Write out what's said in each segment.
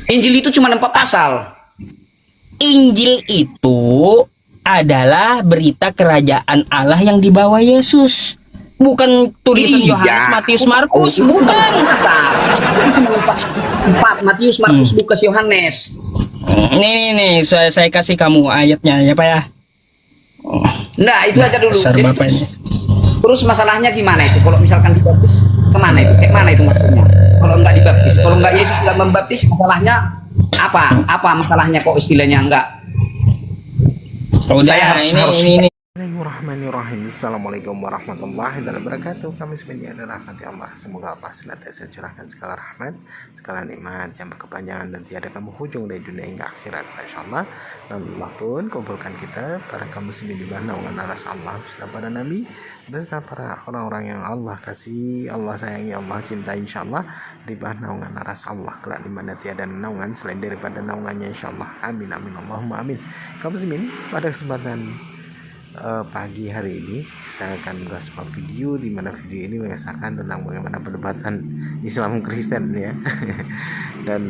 Injil itu cuma 4 pasal. Injil itu adalah berita kerajaan Allah yang dibawa Yesus. Bukan tulisan Iya. Yohanes, Matius, Markus, bukan. Itu cuma 4 Matius, Markus, Lukas, Yohanes. Nih, saya kasih kamu ayatnya ya Pak ya. Nah, itu aja dulu. Besar Jadi, Bapak ini. terus masalahnya gimana itu? Kalau misalkan dibaptis, kemana itu? Kayak mana itu maksudnya? Kalau nggak dibaptis, kalau nggak Yesus nggak membaptis, masalahnya apa? Apa masalahnya kok istilahnya enggak? Udah, Saya harus ini. Bismillahirrahmanirrahim. Assalamualaikum warahmatullahi wabarakatuh. Kami semuanya dirahmati Allah. Semoga Allah senantiasa curahkan segala rahmat, segala nikmat yang berkepanjangan dan tiada kamu hujung dari dunia hingga akhirat. Insyaallah. Dan Allah pun kumpulkan kita para kaum muslimin di bawah naungan aras Allah beserta para nabi, beserta para orang-orang yang Allah kasih, Allah sayangi, Allah cintai, insyaallah di bawah naungan aras Allah kelak di mana tiada naungan selain daripada naungannya, insyaallah. Amin amin Allahumma amin. Kaum muslimin, pada kesempatan pagi hari ini saya akan membuat sebuah video di mana video ini mengisahkan tentang bagaimana perdebatan Islam Kristen ya. Dan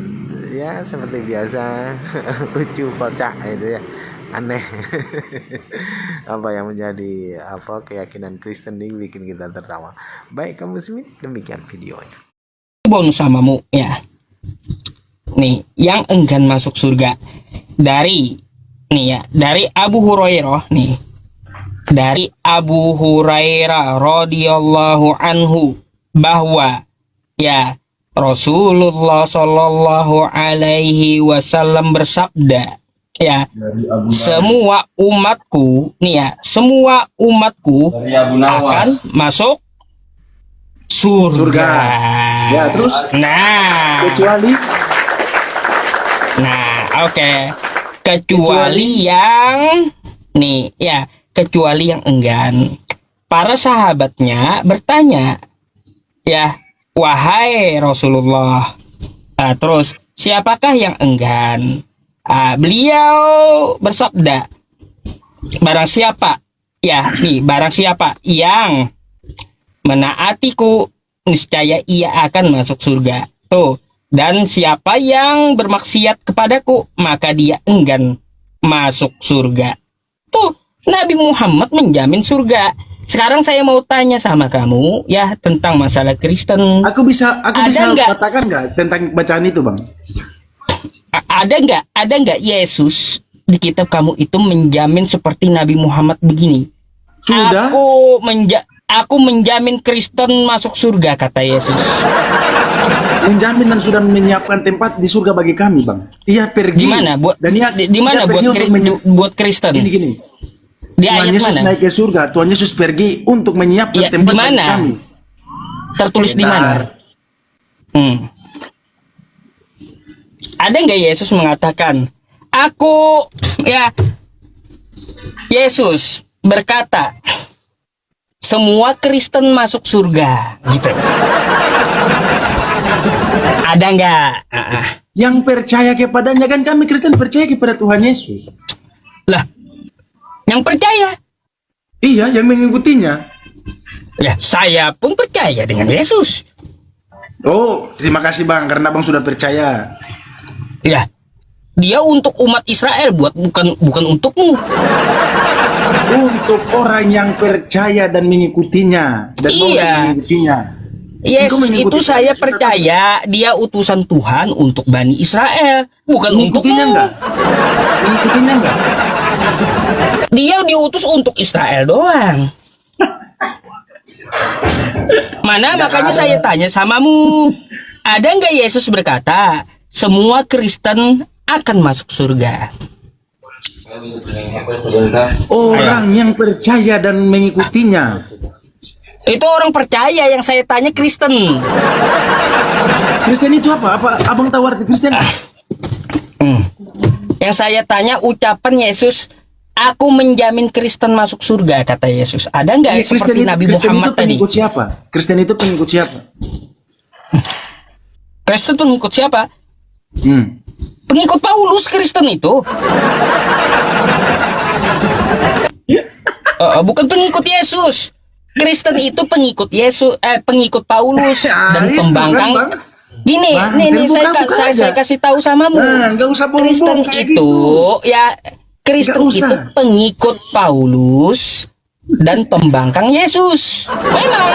ya seperti biasa lucu, kocak itu ya, aneh. Apa yang menjadi keyakinan Kristen ini bikin kita tertawa. Baik kaum muslimin, demikian videonya. Bon samamu ya. Nih, yang enggan masuk surga dari Abu Hurairah nih. Dari Abu Hurairah radhiyallahu anhu bahwa ya Rasulullah Shallallahu alaihi wasallam bersabda ya, semua umatku akan masuk surga. Ya, terus kecuali oke. Kecuali yang enggan. Para sahabatnya bertanya, ya, wahai Rasulullah, terus siapakah yang enggan? Beliau bersabda, barang siapa yang menaatiku, niscaya ia akan masuk surga. Tuh, dan siapa yang bermaksiat kepadaku, maka dia enggan masuk surga. Tuh, Nabi Muhammad menjamin surga. Sekarang saya mau tanya sama kamu ya tentang masalah Kristen. Aku bisa katakan nggak tentang bacaan itu, Bang? Ada nggak Yesus di kitab kamu itu menjamin seperti Nabi Muhammad begini? Sudah. Aku menjamin Kristen masuk surga, kata Yesus. Menjamin dan sudah menyiapkan tempat di surga bagi kami, Bang. Ia pergi. Di mana buat buat Kristen? Gini. Di Tuhan ayat Yesus mana? naik ke surga, Tuhan Yesus pergi untuk menyiapkan tempat di mana? bagi kami. Tertulis di mana? Ada nggak Yesus mengatakan, Yesus berkata, semua Kristen masuk surga, gitu. Ada nggak? Yang percaya kepadanya, kan kami Kristen percaya kepada Tuhan Yesus. Lah, yang percaya? Iya, yang mengikutinya. Ya, saya pun percaya dengan Yesus. Oh, terima kasih Bang, karena Bang sudah percaya. Ya, dia untuk umat Israel, bukan untukmu. Untuk orang yang percaya dan mengikutinya dan mau mengikutinya. Yesus itu saya percaya dia utusan Tuhan untuk Bani Israel, bukan untukmu. Mengikutinya enggak? Dia diutus untuk Israel doang. Mana makanya saya tanya samamu, ada nggak Yesus berkata semua Kristen akan masuk surga? Orang yang percaya dan mengikutinya. Itu orang percaya, yang saya tanya Kristen. Kristen itu apa? Abang tahu arti Kristen? Yang saya tanya ucapan Yesus, aku menjamin Kristen masuk surga, kata Yesus. Ada nggak seperti Nabi Muhammad tadi? Pengikut siapa? Kristen itu pengikut siapa? Kristen pengikut siapa? Pengikut Paulus Kristen itu. Bukan pengikut Yesus. Kristen itu pengikut Yesus, pengikut Paulus dan Gini, Bang, nih terbuka, buka saya aja. kasih tahu samamu. Nah, nggak usah Kristen bohong-bohong kayak itu gitu. ya Kristen Nggak usah. itu pengikut Paulus dan pembangkang Yesus. Memang.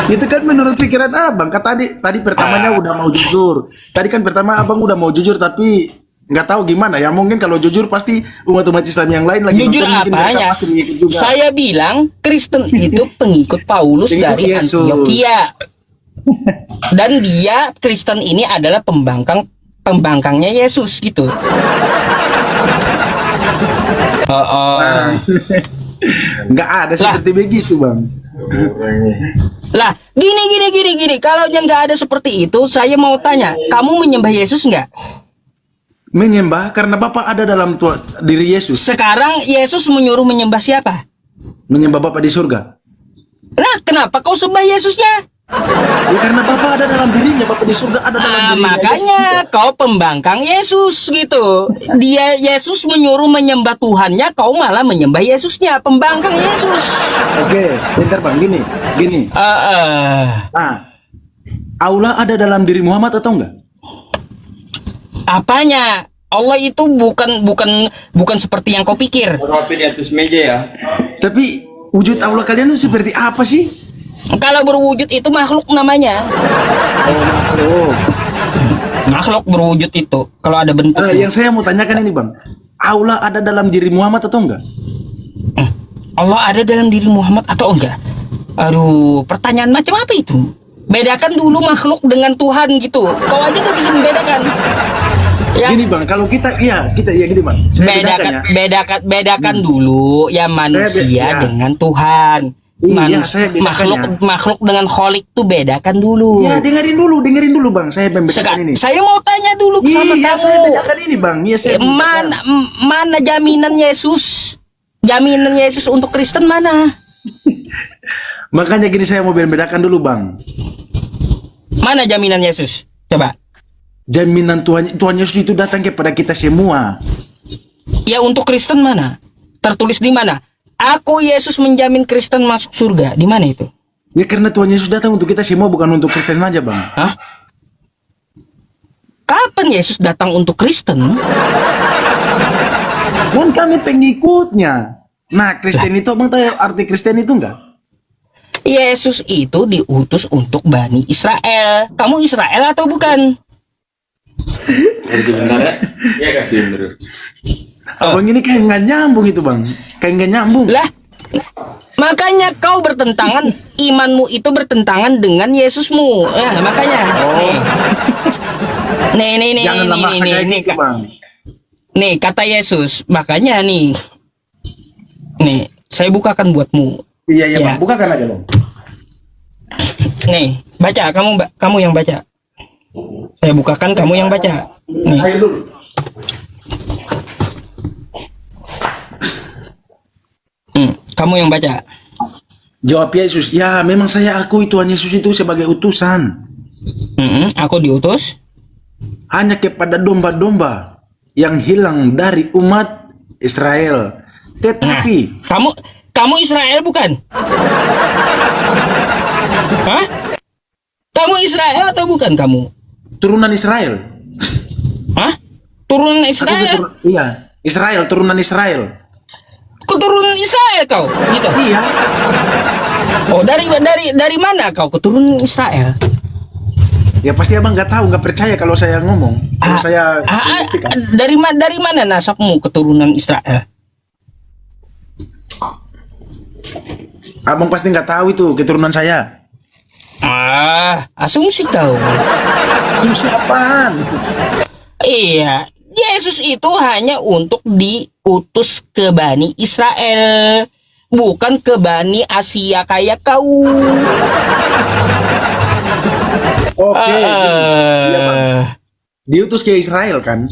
Itu kan menurut pikiran abang. Kata tadi pertamanya udah mau jujur. Tadi kan pertama abang udah mau jujur tapi nggak tahu gimana ya. Mungkin kalau jujur pasti umat-umat Islam yang lain lagi Jujur nonton, mungkin mereka apanya? pasti mengikut juga. Saya bilang Kristen itu pengikut Paulus Pengikut dari Yesus. Antioquia. Dan dia Kristen ini adalah pembangkangnya Yesus gitu. Nggak ada seperti begitu bang. Lah, gini. Kalau yang nggak ada seperti itu, saya mau tanya, kamu menyembah Yesus nggak? Menyembah karena Bapa ada dalam diri Yesus. Sekarang Yesus menyuruh menyembah siapa? Menyembah Bapa di surga. Nah, kenapa kau sembah Yesusnya? Ya, karena Bapa ada dalam dirinya, Bapa di surga ada dalam dirinya. Makanya kau pembangkang Yesus gitu. Dia Yesus menyuruh menyembah Tuhannya, kau malah menyembah Yesusnya, pembangkang Yesus. Oke, bentar bang, gini. Nah, Allah ada dalam diri Muhammad atau enggak? Apanya? Allah itu bukan seperti yang kau pikir. Kopi di atas meja ya. Tapi wujud Allah kalian itu seperti apa sih? Kalau berwujud itu makhluk namanya. Oh, Makhluk berwujud itu kalau ada bentuknya. yang saya mau tanyakan ini bang, Allah ada dalam diri Muhammad atau enggak? Allah ada dalam diri Muhammad atau enggak? Aduh, pertanyaan macam apa itu? Bedakan dulu makhluk dengan Tuhan gitu. Kau aja gak bisa membedakan. Ya, Gini bang, kalau kita ya gini bang. Saya bedakan dulu ya manusia ya. dengan Tuhan. Iya, saya bedakannya. Makhluk dengan kholik tuh bedakan dulu. Ya dengerin dulu bang, saya membedakan ini. Saya mau tanya dulu sama Iya, kamu. saya bedakan ini bang. Iya, saya bedakan. Mana jaminan Yesus? Jaminan Yesus untuk Kristen mana? Makanya gini saya mau bedakan dulu bang. Mana jaminan Yesus? Coba. Jaminan Tuhan Yesus itu datang kepada kita semua. Ya untuk Kristen mana? Tertulis di mana? Aku Yesus menjamin Kristen masuk surga. Di mana itu? Ya karena Tuhan Yesus datang untuk kita semua, bukan untuk Kristen aja bang. Hah? Kapan Yesus datang untuk Kristen? Kan kami pengikutnya. Nah Kristen itu abang tahu arti Kristen itu enggak? Yesus itu diutus untuk Bani Israel. Kamu Israel atau bukan? Sebentar ya. Iya kasih bener. Abang ini kayak nggak nyambung itu bang. Kayak nggak nyambung. Lah, makanya kau bertentangan, imanmu itu bertentangan dengan Yesusmu. Ya, makanya. Nih. Janganlah maksa kayak gitu bang. Nih, kata Yesus. Makanya nih. Nih, saya bukakan buatmu. Iya Ya. bang, bukakan aja bang. Nih, baca, kamu yang baca. Saya bukakan, kamu yang baca. Nih. Ayo dulu. Kamu yang baca. Jawab Yesus, ya memang saya akui Tuhan Yesus itu sebagai utusan. Aku diutus. Hanya kepada domba-domba yang hilang dari umat Israel. Tetapi Kamu Israel bukan? Hah? Kamu Israel atau bukan kamu? turunan Israel. Hah? Turunan Aku Israel? iya, Israel, turunan Israel. Keturunan Israel kau? Gitu. Iya. Oh, dari mana kau keturunan Israel? Ya pasti abang nggak tahu, nggak percaya kalau saya ngomong. Kalau saya buktikan. Dari mana nasabmu keturunan Israel? Abang pasti nggak tahu itu keturunan saya. Asumsi kau. Asumsi apaan? Iya, Yesus itu hanya untuk diutus ke Bani Israel, bukan ke Bani Asia kayak kau. Oke. Iya, Bang. Diutus ke Israel kan?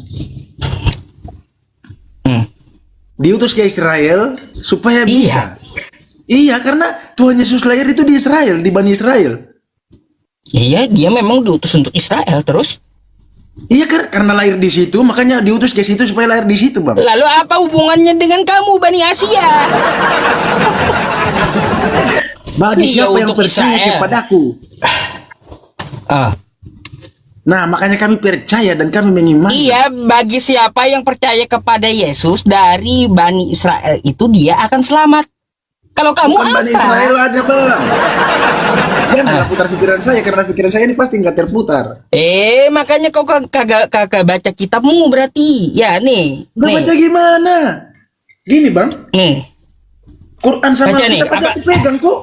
Diutus ke Israel supaya bisa. Iya, karena Tuhan Yesus lahir itu di Israel, di Bani Israel. Iya, dia memang diutus untuk Israel terus. Iya, karena lahir di situ, makanya diutus ke situ supaya lahir di situ, Bang. Lalu apa hubungannya dengan kamu, Bani Asia? Bagi Iya, siapa yang untuk percaya Israel. kepadaku. Nah, makanya kami percaya dan kami mengimani. Iya, bagi siapa yang percaya kepada Yesus dari Bani Israel itu dia akan selamat. Kalau kamu Bukan Bani Israel apa? aja, Bang. Janganlah putar pikiran saya, karena pikiran saya ini pasti nggak terputar. Makanya kau kagak baca kitabmu berarti. Ya, nih. Nggak Nih. baca gimana? Gini, Bang. Nih. Quran sama Baca nih, kita baca apa? aku pegang kok.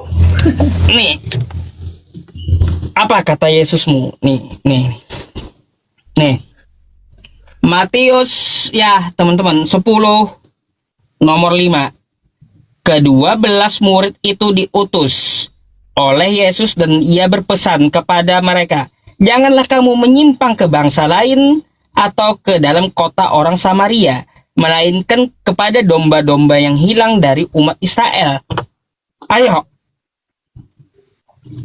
Nih. Apa kata Yesusmu? Nih. Matius ya, teman-teman, 10 nomor 5. Ke-12 murid itu diutus oleh Yesus dan ia berpesan kepada mereka, janganlah kamu menyimpang ke bangsa lain atau ke dalam kota orang Samaria, melainkan kepada domba-domba yang hilang dari umat Israel. Ayo.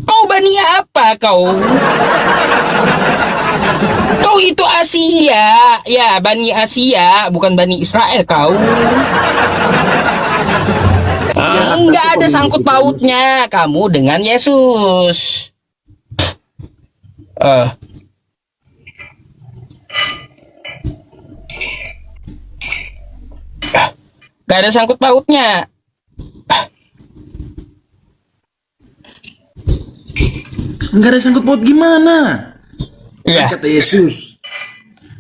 Kau Bani apa kau? Kau itu Asia. Ya, Bani Asia, bukan Bani Israel kau. Enggak ada sangkut pautnya kamu dengan Yesus. Gak ada sangkut pautnya. Nggak ada sangkut paut gimana? Iya. Kata Yesus,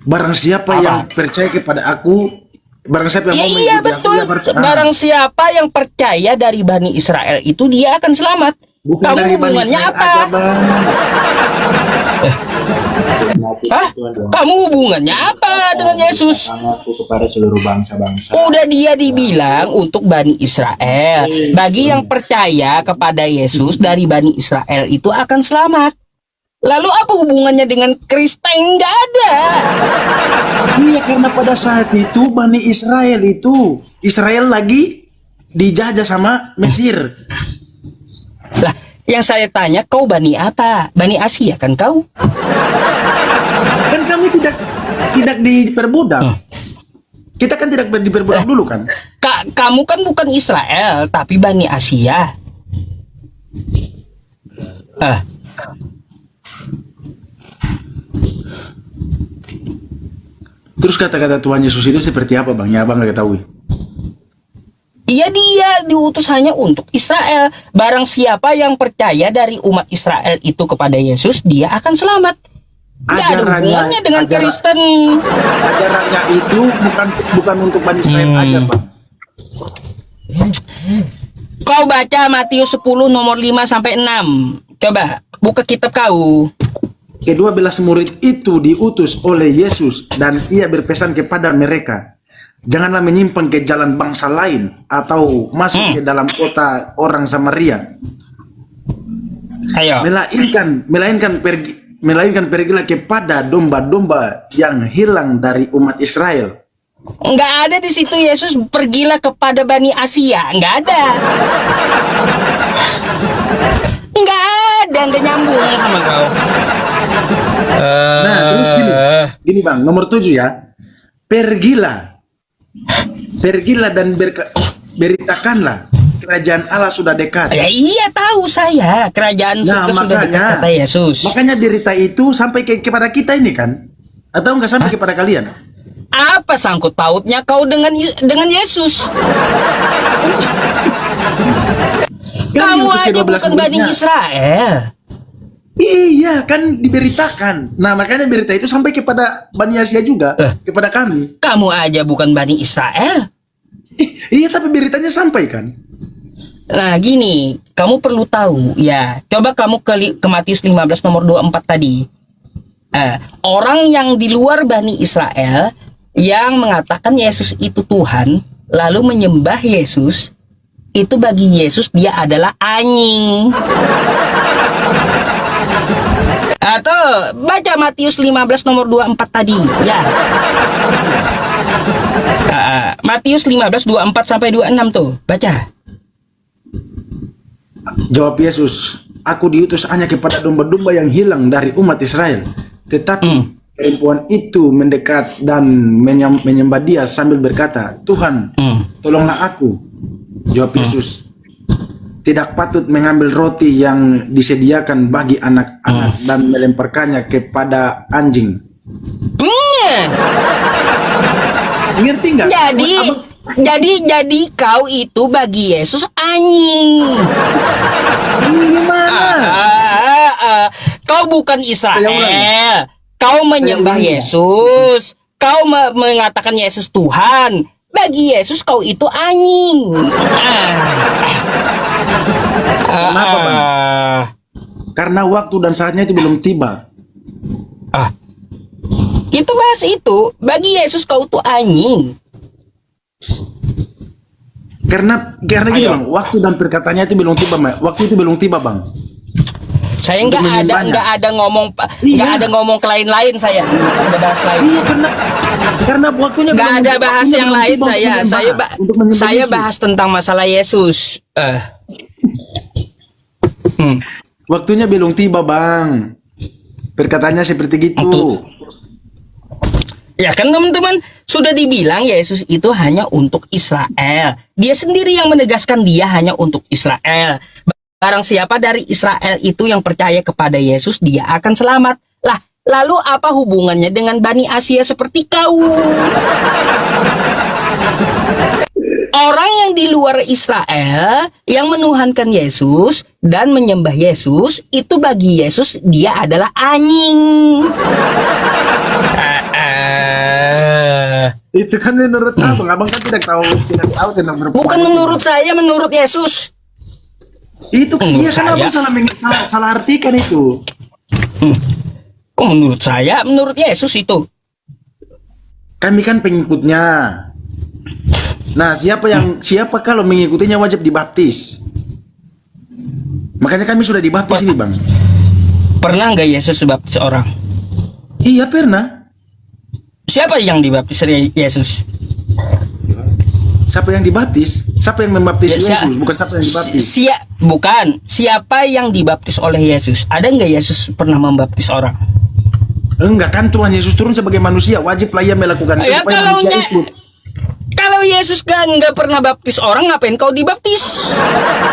barang siapa Apa? yang percaya kepada aku, barang siapa yang Ya, mau iya mengikuti betul. aku, dia harus- Barang siapa yang percaya dari Bani Israel itu dia akan selamat. Bukan Kamu dari Bani hubungannya Israel apa? aja, Bang. Hah? Kamu hubungannya apa dengan Yesus? Aku kepada seluruh bangsa-bangsa. Udah dia dibilang untuk Bani Israel. Bagi yang percaya kepada Yesus dari Bani Israel itu akan selamat. Lalu apa hubungannya dengan Kristen? Nggak ada. Iya, karena pada saat itu Bani Israel lagi dijajah sama Mesir. Lah, yang saya tanya kau Bani apa? Bani Asia kan kau? Kan kami tidak diperbudak. Kita kan tidak diperbudak dulu kan. Kamu kan bukan Israel, tapi Bani Asia. Terus kata-kata Tuhan Yesus itu seperti apa, Bang? Ya, Abang nggak ketahui. Iya, dia diutus hanya untuk Israel. Barang siapa yang percaya dari umat Israel itu kepada Yesus, dia akan selamat. Nggak ada hubungannya dengan Kristen. Ajarannya itu bukan untuk Bani Israel aja, Bang. Kau baca Matius 10 nomor 5 sampai 6. Coba buka kitab kau. Kedua belas murid itu diutus oleh Yesus dan ia berpesan kepada mereka, janganlah menyimpang ke jalan bangsa lain atau masuk ke dalam kota orang Samaria. Ayo. Melainkan pergilah kepada domba-domba yang hilang dari umat Israel. Nggak ada di situ Yesus pergilah kepada Bani Asia. Nggak ada. Nggak nyambung sama kau. Nah, terus gini Bang, nomor 7 ya. Pergilah dan beritakanlah kerajaan Allah sudah dekat. Ya iya tahu saya kerajaan surga sudah dekat kata Yesus. Makanya derita itu sampai kepada kita ini kan? Atau enggak sampai kepada kalian? Apa sangkut pautnya kau dengan Yesus? Kamu diutus aja 12 bukan Bani muridnya. Israel. Iya, kan diberitakan. Nah, makanya berita itu sampai kepada Bani Asia juga, kepada kami. Kamu aja bukan Bani Israel. Iya, tapi beritanya sampai kan? Nah gini, kamu perlu tahu ya. Coba kamu ke Matius 15 nomor 24 tadi. Orang yang di luar Bani Israel yang mengatakan Yesus itu Tuhan, lalu menyembah Yesus, itu bagi Yesus dia adalah anjing. Atau baca Matius 15 nomor 24 tadi ya. Matius 15 24 sampai 26 tuh, baca. Jawab Yesus, aku diutus hanya kepada domba-domba yang hilang dari umat Israel. Tetapi perempuan itu mendekat dan menyembah dia sambil berkata, Tuhan, tolonglah aku. Jawab Yesus, tidak patut mengambil roti yang disediakan bagi anak-anak dan melemparkannya kepada anjing. Ngerti nggak? Jadi kau itu bagi Yesus anjing. Gimana? Kau bukan Israel. Kau menyembah Yesus. Kau mengatakan Yesus Tuhan. Bagi Yesus kau itu anjing. Kenapa, Bang? Karena waktu dan saatnya itu belum tiba. Kita bahas itu. Bagi Yesus kau itu anjing. Karena gini, Bang, waktu dan perkataannya itu belum tiba, waktu itu belum tiba, Bang. Saya Untuk nggak menyembahnya. ada ngomong Iya. nggak ada ngomong ke lain-lain saya. Udah bahas lain. Iya, karena waktunya Nggak belum ada tiba, bahas waktunya yang belum lain tiba untuk menyembah, untuk menyembah saya Yesus. bahas tentang masalah Yesus. Waktunya belum tiba, Bang. Perkataannya seperti gitu. Untuk- Ya kan teman-teman, sudah dibilang Yesus itu hanya untuk Israel. Dia sendiri yang menegaskan dia hanya untuk Israel. Barang siapa dari Israel itu yang percaya kepada Yesus, dia akan selamat. Lah, lalu apa hubungannya dengan Bani Asia seperti kau? Orang yang di luar Israel yang menuhankan Yesus dan menyembah Yesus, itu bagi Yesus dia adalah anjing. Itu kan menurut abang kan tidak tahu tentang perempuan. Bukan itu. menurut saya, menurut Yesus. Itu Menurut iya kan abang saya. salah artikan itu. Kok menurut saya, menurut Yesus itu. Kami kan pengikutnya. Nah, siapa kalau mengikutinya wajib dibaptis. Makanya kami sudah dibaptis ini, Bang. Pernah nggak Yesus baptis orang? Iya, pernah. Siapa yang dibaptis Yesus? Siapa yang dibaptis? Siapa yang membaptis Ya, Yesus? Bukan siapa yang dibaptis. Bukan. Siapa yang dibaptis oleh Yesus? Ada nggak Yesus pernah membaptis orang? Enggak kan, Tuhan Yesus turun sebagai manusia, wajiblah ia melakukan itu Ya, supaya manusia ikut. kalau Yesus nggak pernah baptis orang, ngapain kau dibaptis?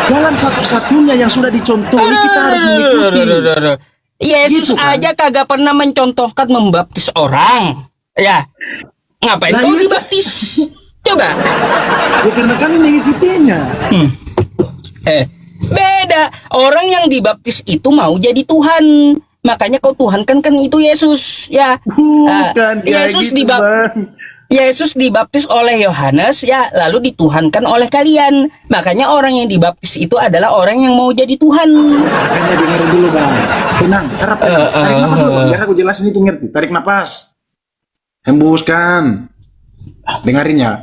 Jalan satu-satunya yang sudah dicontohi kita harus mengikuti. Yesus Gitu kan? aja kagak pernah mencontohkan membaptis orang. Ya, ngapain Lah, kau iya, dibaptis? Coba. Ya, karena kami mengikutinya. Beda. Orang yang dibaptis itu mau jadi Tuhan. Makanya kau Tuhan kan itu Yesus. Ya. Bukan kayak Yesus gitu, Bang. Yesus dibaptis oleh Yohanes, ya, lalu dituhankan oleh kalian. Makanya orang yang dibaptis itu adalah orang yang mau jadi Tuhan. Makanya dengerin dulu, Bang. Tenang, tarik nafas dulu, Bang. Biar aku jelasin itu ngerti. Tarik nafas. Hembuskan. Dengerin ya.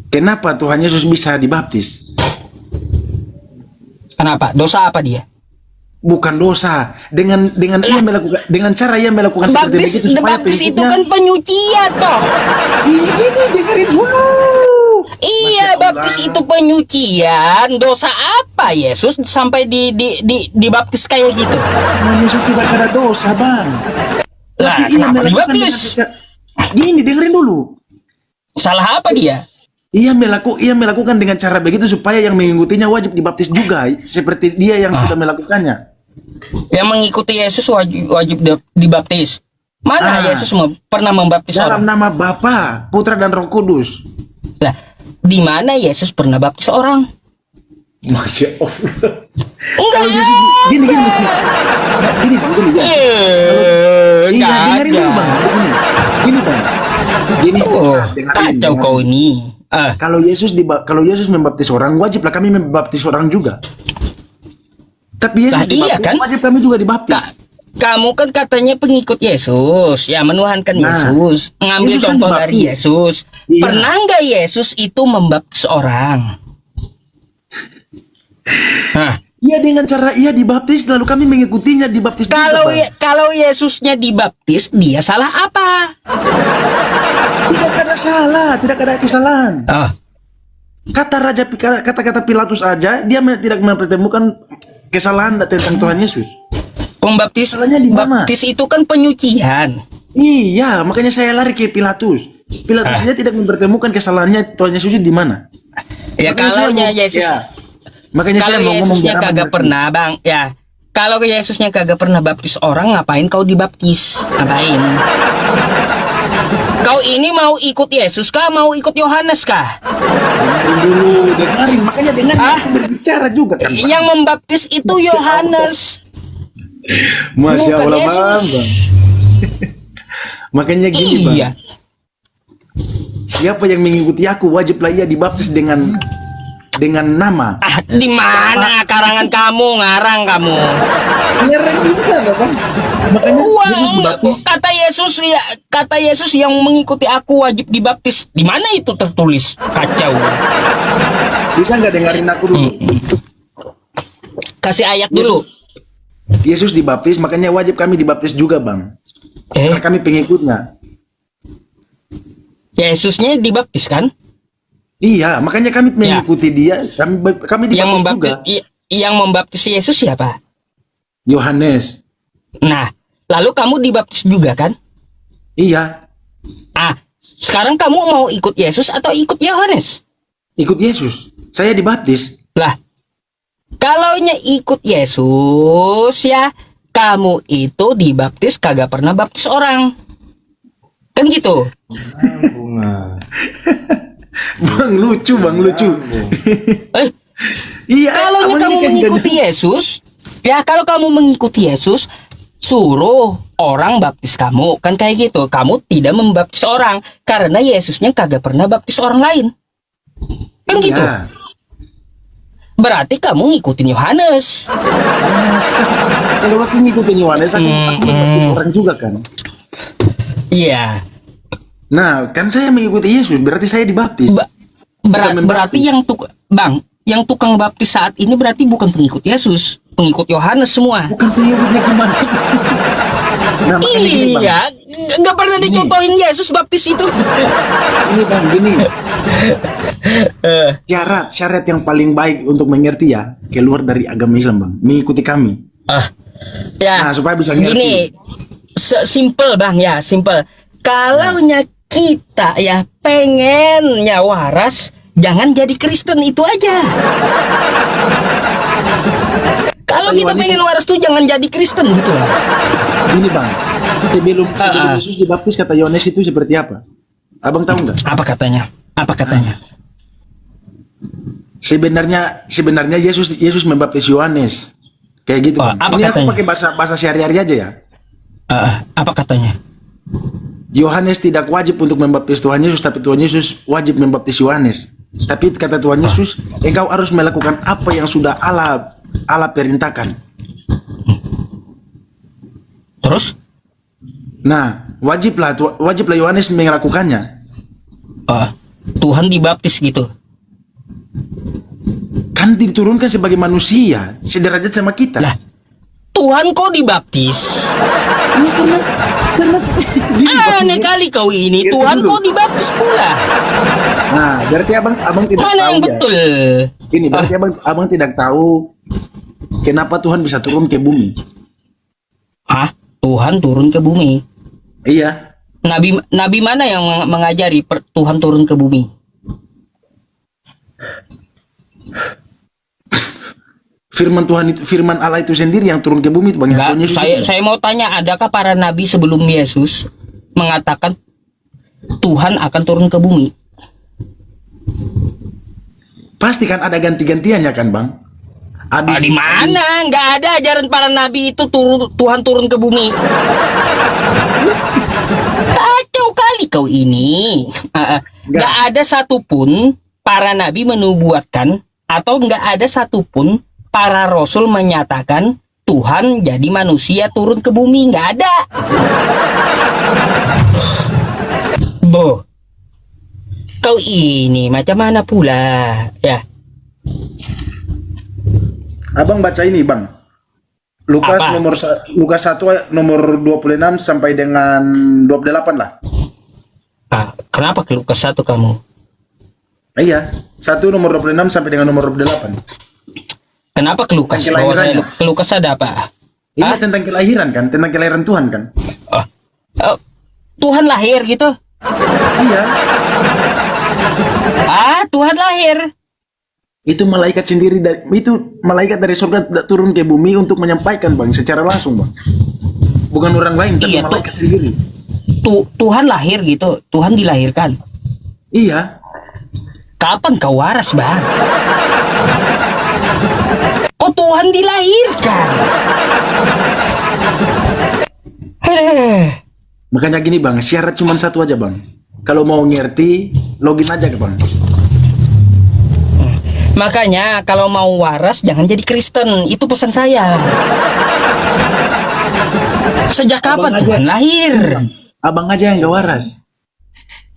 Kenapa Tuhan Yesus bisa dibaptis? Kenapa? Dosa apa dia? Bukan dosa. Dengan ia melakukan, dengan cara ia melakukan seperti itu supaya Baptis itu pengikutnya- kan penyucian toh. Ini dengerin dulu. Iya, Masya Allah. baptis itu penyucian. Dosa apa Yesus sampai dibaptis kayak gitu? Tuhan Yesus tidak ada dosa, Bang. Lah, Tapi ia kenapa melakukan dengan dibaptis? Gini, dengerin dulu. Salah apa dia? Ia melakukan dengan cara begitu supaya yang mengikutinya wajib dibaptis juga, seperti dia yang sudah melakukannya. Yang mengikuti Yesus wajib dibaptis. Mana Yesus pernah membaptis Dalam orang? nama Bapa, Putra dan Roh Kudus. Lah, di mana Yesus pernah baptis orang? Masya Allah. Enggak. Gini, Bang, ya. Iya, dengerin dulu, Bang. Gini, Bang. Gini, Oh, dengerin. kacau kau ini. Kalau Yesus membaptis orang, wajiblah kami membaptis orang juga. Tapi Yesus Lah, iya dibaptis, kan? wajib kami juga dibaptis. Kamu kan katanya pengikut Yesus, ya menuhankan Nah, Yesus, ngambil Yesus kan contoh dibaptis. dari Yesus. Iya. Pernah nggak Yesus itu membaptis orang? Nah, Iya, dengan cara ia dibaptis, lalu kami mengikutinya dibaptis juga, Bang. kalau Yesusnya dibaptis, dia salah apa? Tidak ada salah, tidak ada kesalahan. Kata-kata Pilatus aja, dia tidak mempertemukan kesalahan tentang Tuhan Yesus. Salahnya di mana? Baptis itu kan penyucian. Iya, makanya saya lari ke Pilatus. Pilatus saja tidak mempertemukan kesalahannya Tuhan Yesus di mana. Ya Makanya saya kalaunya mau- Yesus, ya. Makanya Kalau saya mau ngomong Yesusnya biar abang kagak ngerti. pernah, Bang, ya. Kalau Yesusnya kagak pernah baptis orang, ngapain kau dibaptis? Ngapain? Kau ini mau ikut Yesus kah? Mau ikut Yohanes kah? Dengarin dulu, dengarin. Makanya dengarin Ah? aku berbicara juga kan, Bang. Yang membaptis itu Yohanes. Masya bukan Allah, Yesus. Bang. Makanya gini, Bang. Iya. Siapa yang mengikuti aku wajiblah ia dibaptis dengan nama. Ah, di mana karangan kamu, ngarang kamu? Nyerang juga, Bang. Makanya Yesus Uang, dibaptis. kata Yesus yang mengikuti aku wajib dibaptis. Di mana itu tertulis? Kacau. Bisa nggak dengerin aku dulu? Kasih ayat dulu. Yesus dibaptis, makanya wajib kami dibaptis juga, Bang. Karena Eh, kami pengikutnya. Yesusnya dibaptis kan? Iya, makanya kami mengikuti dia. Kami Yang dibaptis membaptis juga. yang membaptis Yesus siapa? Yohanes. Nah, lalu kamu dibaptis juga kan? Iya, Ah, sekarang kamu mau ikut Yesus atau ikut Yohanes? ikut Yesus. Saya dibaptis. Lah, kalaunya ikut Yesus ya, kamu itu dibaptis kagak pernah baptis orang. Kan gitu. Bunga. Bang lucu, Bang lucu. Eh, Iya, kalaunya abang kamu ini kan mengikuti Yesus, ya kalau kamu mengikuti Yesus, suruh orang baptis kamu. Kan kayak gitu. Kamu tidak membaptis orang karena Yesusnya kagak pernah baptis orang lain. Kan gitu. Iya. Berarti kamu ngikutin Yohanes. Kalau aku ngikutin Yohanes, aku membaptis orang juga kan. Iya. Nah, kan saya mengikuti Yesus, berarti saya dibaptis. Bukan membaptis. Berarti yang tukang baptis saat ini berarti bukan pengikut Yesus, pengikut Yohanes semua. Bukan pengikutnya gimana? Nah, makanya gini, Bang. Iya, nggak pernah dicontohin Yesus baptis itu. Ini Bang, gini. Syarat yang paling baik untuk mengerti ya, keluar dari agama Islam, Bang. Mengikuti kami. Ya. Nah, supaya bisa ngerti. Gini, simple Bang ya, simple. Kalaunya kita ya pengennya waras, jangan jadi Kristen, itu aja. Kalau kita pengen waras tuh jangan jadi Kristen gitu loh. Ini Bang, sebelum Yesus dibaptis kata Yohanes itu seperti apa? Abang tahu nggak? Apa katanya? Apa katanya? Sebenarnya Yesus membaptis Yohanes. Kayak gitu. Oh, Bang. apa Ini katanya? aku pakai bahasa sehari-hari aja ya. Apa katanya? Yohanes tidak wajib untuk membaptis Tuhan Yesus, tapi Tuhan Yesus wajib membaptis Yohanes. Tapi kata Tuhan Yesus, engkau harus melakukan apa yang sudah Allah perintahkan. Terus? Nah, wajiblah Yohanes melakukannya. Tuhan dibaptis gitu. Kan diturunkan sebagai manusia, sederajat sama kita. Lah, Tuhan kok dibaptis? Ini karena Aneh kali kau ini. Gitu Tuhan dulu. kok dibaptis pula? Nah, berarti abang tidak Mana tahu yang ya. betul? Ini berarti abang tidak tahu kenapa Tuhan bisa turun ke bumi. Hah? Tuhan turun ke bumi? Iya. Nabi mana yang mengajari Tuhan turun ke bumi? Firman Allah itu sendiri yang turun ke bumi itu Bang. Enggak, Tuhan Yesus itu. saya mau tanya, adakah para nabi sebelum Yesus mengatakan Tuhan akan turun ke bumi? Pasti kan ada ganti-gantiannya kan, Bang? Di mana? Nggak ada ajaran para nabi itu Tuhan turun ke bumi. Kacau kali kau ini. Nggak ada satupun para nabi menubuatkan atau nggak ada satupun para rasul menyatakan Tuhan jadi manusia turun ke bumi. Nggak ada. Boh. Kau ini macam mana pula? Ya. Abang baca ini, Bang. Lukas Apa? Lukas 1 nomor 26 sampai dengan 28 lah. Kenapa ke Lukas 1 kamu? Iya, 1 nomor 26 sampai dengan nomor 28. Kenapa ke Lukas? Tentang kelahirannya. Bahwasanya ke Lukas ada apa? Ini tentang kelahiran kan, tentang kelahiran Tuhan kan? Oh, Tuhan lahir gitu? Iya. Tuhan lahir. Itu malaikat sendiri itu malaikat dari surga turun ke bumi untuk menyampaikan Bang secara langsung Bang. Bukan orang lain tapi Iya, malaikat sendiri. Tuhan lahir gitu, Tuhan dilahirkan. Iya. Kapan kau waras, Bang? Kok Tuhan dilahirkan? Aduh. Makanya gini Bang, syarat cuma satu aja Bang. Kalau mau ngerti, login aja ke Bang. Makanya kalau mau waras jangan jadi Kristen. Itu pesan saya. Sejak kapan Abang aja. Tuhan lahir? Abang aja yang gak waras.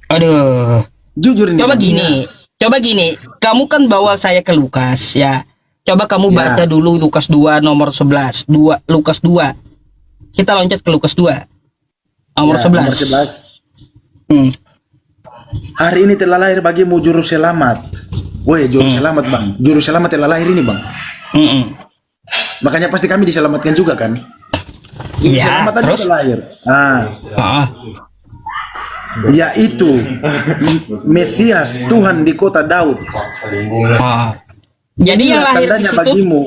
Aduh. Jujur ini. Coba Bang. gini. Kamu kan bawa saya ke Lukas ya. Coba kamu Ya. baca dulu Lukas 2 nomor 11. Lukas 2. Kita loncat ke Lukas 2. Nomor Ya, 11. Nomor 11. Hmm. Hari ini telah lahir bagimu juru selamat. Woi, juru selamat Bang. Juru selamat telah lahir ini Bang. Mm-mm. Makanya pasti kami diselamatkan juga kan? Iya, Selamat aja terus? telah lahir. Ah, Ah. yaitu Mesias Tuhan di kota Daud. Ah. Jadi yang Inilah lahir di tandanya situ, bagimu.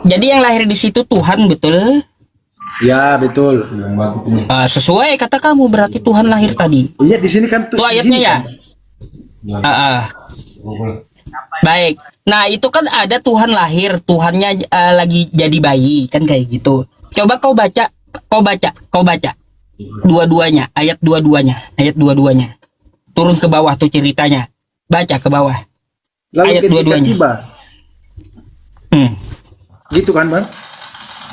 jadi yang lahir di situ Tuhan, betul? Ya, betul. Sesuai kata kamu, berarti Tuhan lahir tadi. Iya, di sini kan Itu di ayatnya sini ya. kan. Baik. Nah, itu kan ada Tuhan lahir, Tuhannya lagi jadi bayi, kan kayak gitu. Coba kau baca. Dua-duanya, ayat dua-duanya. Turun ke bawah tuh ceritanya. Baca ke bawah. Lalu Ayat ketika dua-duanya. tiba, Hmm. gitu kan Bang?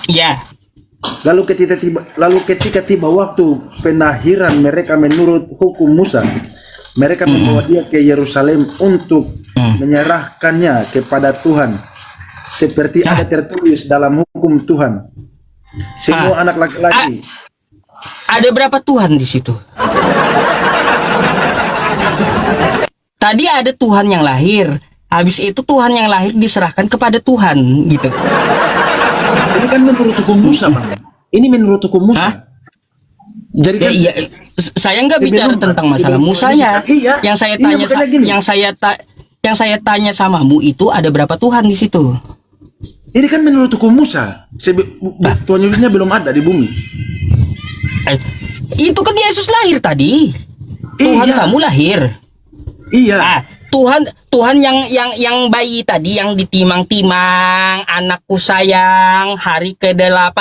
Ya. Lalu ketika tiba waktu penahiran mereka menurut hukum Musa, mereka membawa dia ke Yerusalem untuk menyerahkannya kepada Tuhan, seperti ada tertulis dalam hukum Tuhan. Semua anak laki-laki. Ada berapa Tuhan di situ? Tadi ada Tuhan yang lahir. Habis itu Tuhan yang lahir diserahkan kepada Tuhan, gitu. Ini kan menurut hukum Musa, Bang. Ini menurut hukum Musa. Hah? Jadi kan Iya, saya nggak Sebelum- bicara tentang masalah sebelum- Musanya. Iya. Yang saya Iya, tanya, makanya gini. yang saya tanya samamu itu ada berapa Tuhan di situ? ini kan menurut hukum Musa. Tuhan Yesusnya belum ada di bumi. Itu kan Yesus lahir tadi. Tuhan Iya. kamu lahir. Iya. Tuhan yang bayi tadi yang ditimang-timang, anakku sayang, hari ke-8.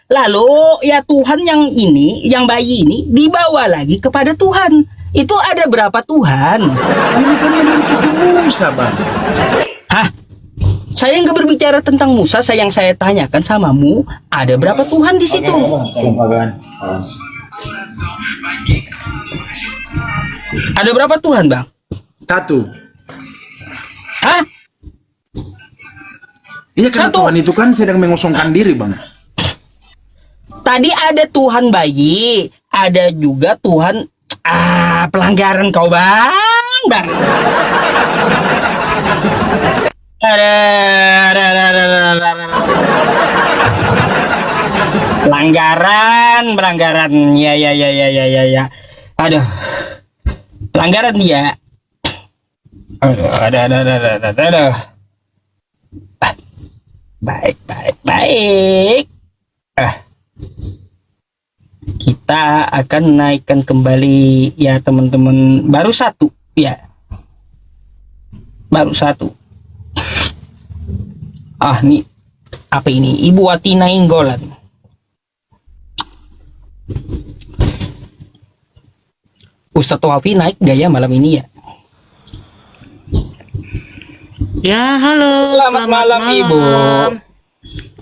Lalu ya Tuhan yang ini, yang bayi ini dibawa lagi kepada Tuhan. Itu ada berapa Tuhan? Ini kan menurut hukum Musa, Bang. Hah? Saya nggak berbicara tentang Musa, yang saya tanyakan samamu, ada berapa Tuhan di situ? Ada berapa Tuhan, Bang? Satu. Hah? Iya kan Satu. Tuhan itu kan sedang mengosongkan diri, Bang. Tadi ada Tuhan bayi, ada juga Tuhan pelanggaran kau, Bang. Ada. Pelanggaran. Ya. Aduh. Pelanggaran dia. Aduh, ada. Baik. Kita akan naikkan kembali ya teman-teman. Baru satu. Nih apa ini? Ibu Wati Nainggolan. Ustadz Wafi naik gaya malam ini ya? Ya, halo. Selamat malam, Ibu.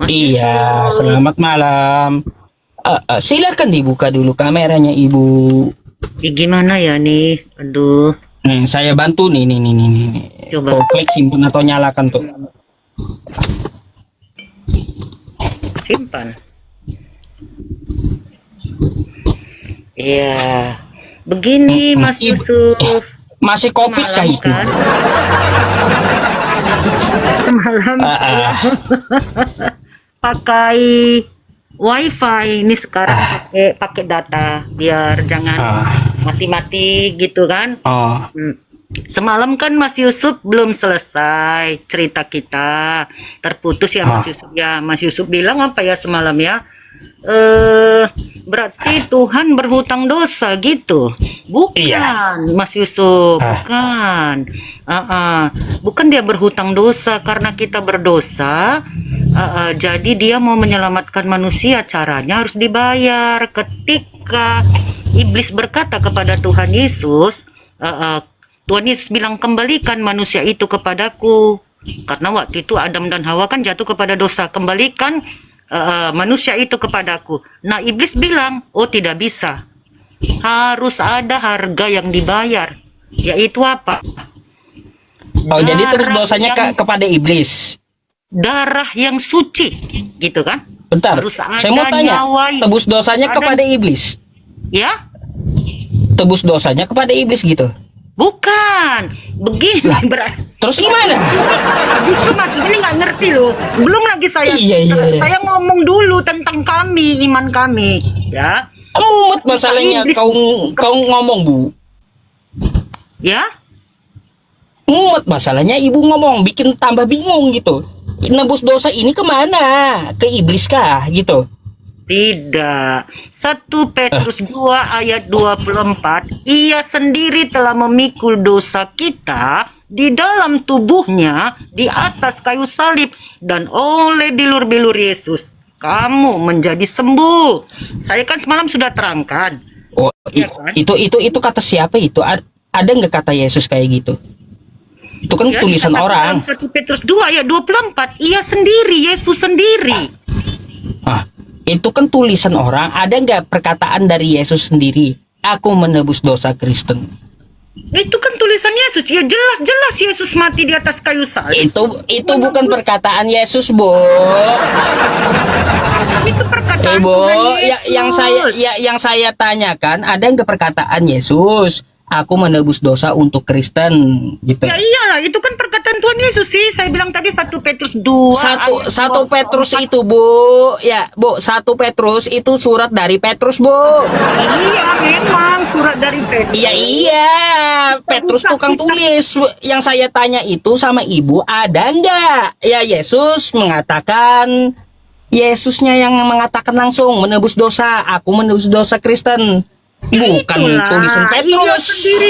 Iya, selamat malam. Silakan dibuka dulu kameranya, Ibu. Gimana ya nih? Aduh, Saya bantu nih. Coba. Tuh, klik simpan atau nyalakan tuh. simpan. Iya. Begini Mas Ibu. Yusuf. Masih covid kah Semalam itu? kan? Semalam pakai wifi, ini sekarang pakai data biar jangan mati-mati gitu kan. Oh, Semalam kan Mas Yusuf belum selesai cerita kita. Terputus ya Mas Yusuf ya. Mas Yusuf bilang apa ya semalam ya? Berarti Tuhan berhutang dosa gitu. Bukan Mas Yusuf, bukan. Bukan dia berhutang dosa karena kita berdosa. Jadi dia mau menyelamatkan manusia, caranya harus dibayar. Ketika iblis berkata kepada Tuhan Yesus, Tuhan Yesus bilang, kembalikan manusia itu kepadaku. Karena waktu itu Adam dan Hawa kan jatuh kepada dosa. Kembalikan manusia itu kepadaku. Nah, iblis bilang, oh tidak bisa. Harus ada harga yang dibayar. Yaitu apa? Oh, jadi terus Darah dosanya yang- kepada iblis. Darah yang suci. Gitu kan? Bentar, Harus saya mau ada tanya, nyawa- tebus dosanya ada- kepada iblis. Ya? Tebus dosanya kepada iblis gitu. Bukan. Begini berarti. Terus gimana? Justru Mas ini nggak ngerti loh. Belum lagi saya Iya. saya ngomong dulu tentang kami, iman kami, ya. Mumet masalahnya Iblis- kau ngomong, Bu. Ya? Mumet masalahnya ibu ngomong, bikin tambah bingung gitu. Nebus dosa ini kemana? Ke iblis kah gitu? Tidak. 1 Petrus 2 ayat 24, ia sendiri telah memikul dosa kita di dalam tubuhnya di atas kayu salib, dan oleh bilur-bilur Yesus kamu menjadi sembuh. Saya kan semalam sudah terangkan. Oh, Iya kan? itu kata siapa itu? Ada nggak kata Yesus kayak gitu? Itu kan Ya, tulisan dikatakan orang. dalam 1 Petrus 2 ayat 24, ia sendiri, Yesus sendiri. Itu kan tulisan orang. Ada nggak perkataan dari Yesus sendiri? Aku menebus dosa Kristen. Itu kan tulisan Yesus. Ya jelas-jelas Yesus mati di atas kayu salib. Itu bukan perkataan Yesus, Bu. Itu perkataan Bu, Tuhan yang Yesus. saya tanyakan, ada nggak perkataan Yesus? Aku menebus dosa untuk Kristen gitu. Ya iyalah, itu kan perkataan Tuhan Yesus sih. Saya bilang tadi 1 Petrus 2 ayat Satu 24. Petrus itu, Bu. Ya, Bu, 1 Petrus itu surat dari Petrus, Bu. Iya, memang surat dari Petrus. Iya. Petrus tukang tulis. Yang saya tanya itu sama ibu, ada nggak? Ya, Yesus mengatakan, Yesusnya yang mengatakan langsung menebus dosa. Aku menebus dosa Kristen. Bukan Itulah, tulisan Iya Petrus. sendiri.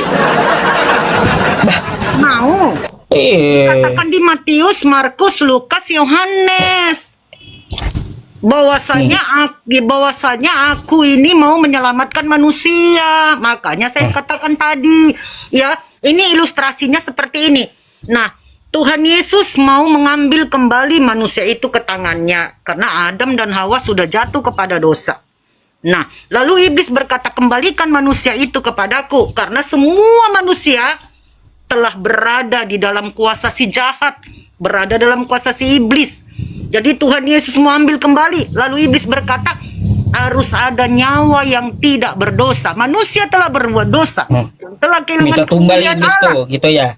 Mau. Katakan di Matius, Markus, Lukas, Yohanes. Bahwasanya aku ini mau menyelamatkan manusia. Makanya saya katakan tadi, ya, ini ilustrasinya seperti ini. Nah, Tuhan Yesus mau mengambil kembali manusia itu ke tangannya karena Adam dan Hawa sudah jatuh kepada dosa. Nah, lalu iblis berkata, kembalikan manusia itu kepadaku karena semua manusia telah berada di dalam kuasa si jahat, berada dalam kuasa si iblis. Jadi Tuhan Yesus mau ambil kembali. Lalu iblis berkata, harus ada nyawa yang tidak berdosa. Manusia telah berbuat dosa, telah kehilangan Minta tumbal kemuliaan iblis Allah. tuh, gitu ya.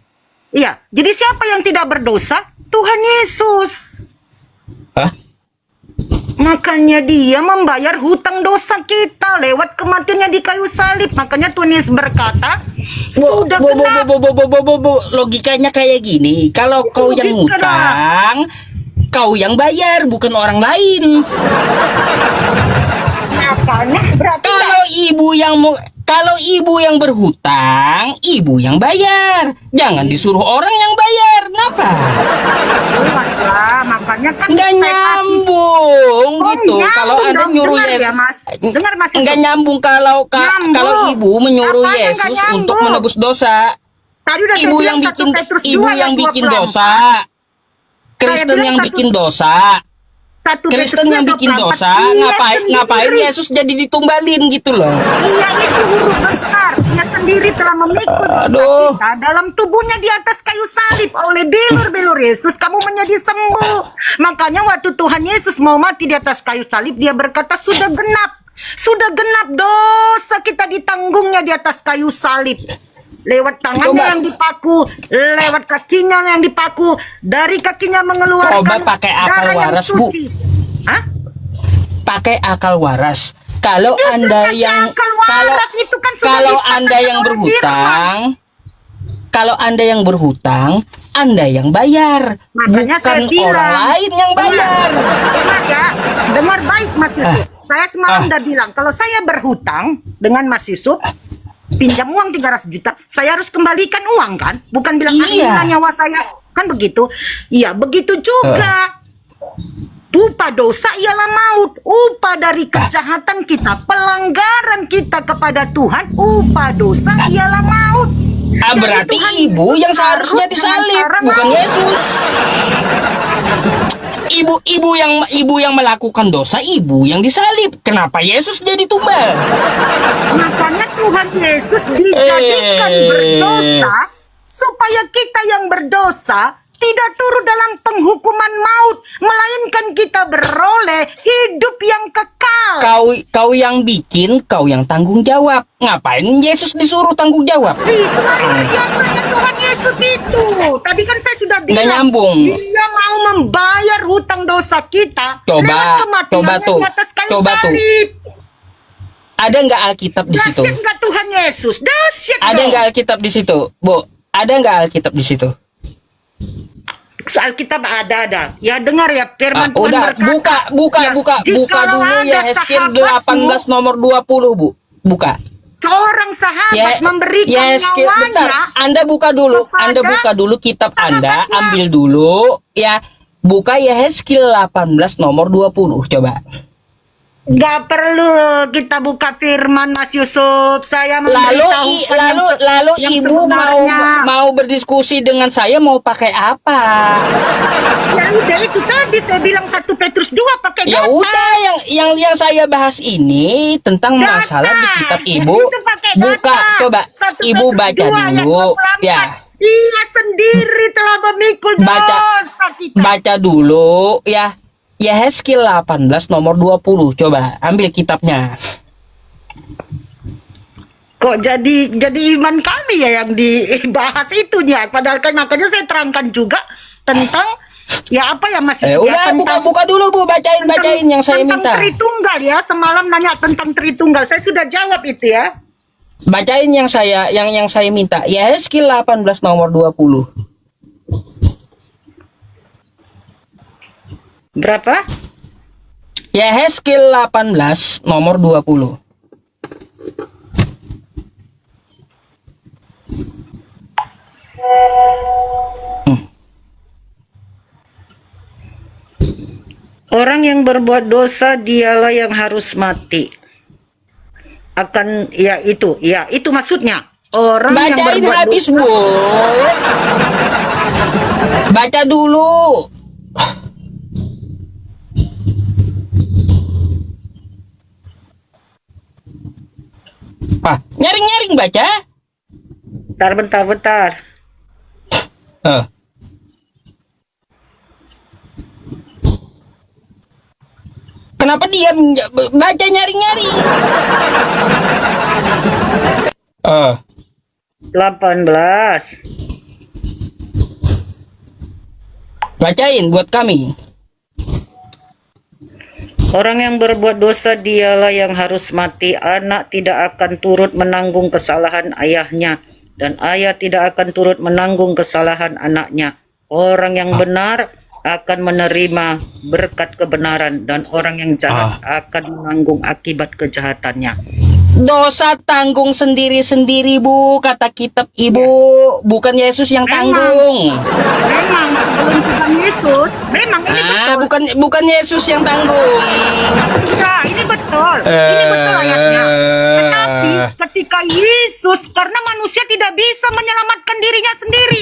Iya, jadi siapa yang tidak berdosa? Tuhan Yesus. Hah? Makanya dia membayar hutang dosa kita lewat kematiannya di kayu salib. Makanya Tuhan Yesus berkata, sudah genap. Logikanya kayak gini. Kalau kau yang Logika lah. ngutang, kau yang bayar, bukan orang lain. Makanya berarti Kalau ibu yang berhutang, ibu yang bayar. Jangan disuruh orang yang bayar. Kenapa? Mas lah, makanya kan Nggak saya kasih- nyambung Oh, gitu. nyambung Kalau Anda dong. nyuruh Dengar Yesus, ya, Mas. Dengar, Mas nggak Yusuf. nyambung kalau Nyambung. kalau ibu menyuruh Apanya nggak Yesus untuk nyambung? menebus dosa. Tadi udah saya Ibu bilang yang 1 bikin Petrus 2 ibu ayat yang bikin 24. dosa. Kristen bilang yang satu- bikin dosa. 1 Petrus Kristen 2 yang bikin 24. dosa, Iya, ngapain sendiri. Yesus jadi ditumbalin gitu loh. Iya, itu huruf besar. Dia sendiri telah memikul dosa Aduh. kita dalam tubuhnya di atas kayu salib. Oleh bilur-bilur Yesus kamu menjadi sembuh. Makanya waktu Tuhan Yesus mau mati di atas kayu salib, dia berkata, sudah genap. Sudah genap dosa kita ditanggungnya di atas kayu salib. Lewat tangannya Coba. yang dipaku, lewat kakinya yang dipaku, dari kakinya mengeluarkan Coba pakai akal darah yang waras, Bu. suci. Hah? Pakai akal waras. Kalau Justru Anda pakai yang akal waras itu kan sudah kalau dikatakan Anda yang oleh berhutang, Kalau Anda yang berhutang, Anda yang bayar, Makanya saya bukan bilang, orang lain yang bayar. Dengar ya, dengar baik Mas Yusuf. Saya semalam udah bilang, kalau saya berhutang dengan Mas Yusuf, pinjam uang 300 juta, saya harus kembalikan uang kan? Bukan bilang Iya. nyawa saya, kan begitu? Iya, begitu juga. Upah dosa ialah maut. Upah dari kejahatan kita, pelanggaran kita kepada Tuhan, upah dosa ialah maut. Jadi Berarti Tuhan ibu Yesus yang seharusnya harus dengan disalib, cara bukan maut. Yesus. Ibu yang melakukan dosa, ibu yang disalib. Kenapa Yesus jadi tumbal? Makanya Tuhan Yesus dijadikan berdosa supaya kita yang berdosa tidak turut dalam penghukuman maut, melainkan kita beroleh hidup yang kekal. Kau yang bikin, kau yang tanggung jawab. Ngapain Yesus disuruh tanggung jawab? Itu luar biasanya Tuhan Yesus itu. Tadi kan saya sudah bilang, Nggak nyambung. Dia mau membayar hutang dosa kita Coba, lewat kematiannya coba tuh, di atas kayu coba tuh. salib. Ada nggak Alkitab di situ? Dahsyat nggak Tuhan Yesus? Dahsyat Ada dong. nggak Alkitab di situ, Bu? Ada nggak Alkitab di situ? Alkitab ada. Ya dengar ya firman Tuhan Udah, berkata. buka ya, buka jikalau dulu ya ada Hezkiel sahabatmu, 18 nomor 20, Bu. Buka. seorang sahabat memberikan Hezkiel, bentar. nyawanya Anda buka dulu. kepada Anda buka dulu kitab Anda, sahabatnya. ambil dulu ya. Buka Hezkiel 18 nomor 20, coba. Gak perlu kita buka firman Mas Yusuf. Saya Lalu ibu mau berdiskusi dengan saya mau pakai apa? Ya udah itu tadi saya bilang 1 Petrus 2 pakai Ya data. udah yang saya bahas ini tentang Data. masalah di kitab ibu. Itu pakai Buka data. coba 1 ibu Petrus baca 2 ayat dulu 24. ya. Ia sendiri telah memikul dosa kita. Baca dulu ya. Hezkiel 18 nomor 20. Coba ambil kitabnya. Kok jadi iman kami ya yang dibahas itunya. Padahal kan makanya saya terangkan juga tentang ya apa ya Mas Yusuf, ya, Udah buka dulu Bu, bacain yang saya minta. tentang Tritunggal ya. Semalam nanya tentang Tritunggal. Saya sudah jawab itu ya. Bacain yang saya minta. Hezkiel 18 nomor 20. Berapa? Hezkiel 18 nomor 20. Orang yang berbuat dosa dialah yang harus mati. Ya itu maksudnya. Orang yang Bacain berbuat habis, dosa. Bu. Baca dulu. Nyaring-nyaring baca. Bentar. Kenapa diam? Baca nyaring-nyaring. 18. Bacain buat kami. Orang yang berbuat dosa dialah yang harus mati. Anak tidak akan turut menanggung kesalahan ayahnya, dan ayah tidak akan turut menanggung kesalahan anaknya. Orang yang benar akan menerima berkat kebenaran, dan orang yang jahat akan menanggung akibat kejahatannya. Dosa tanggung sendiri-sendiri, Bu, kata kitab Ibu. Bukan Yesus yang tanggung. Memang sebelum Tuhan Yesus, memang ini betul. Bukan Yesus yang tanggung. Nah, ini betul. Ini betul ayatnya. Tetapi ketika Yesus, karena manusia tidak bisa menyelamatkan dirinya sendiri.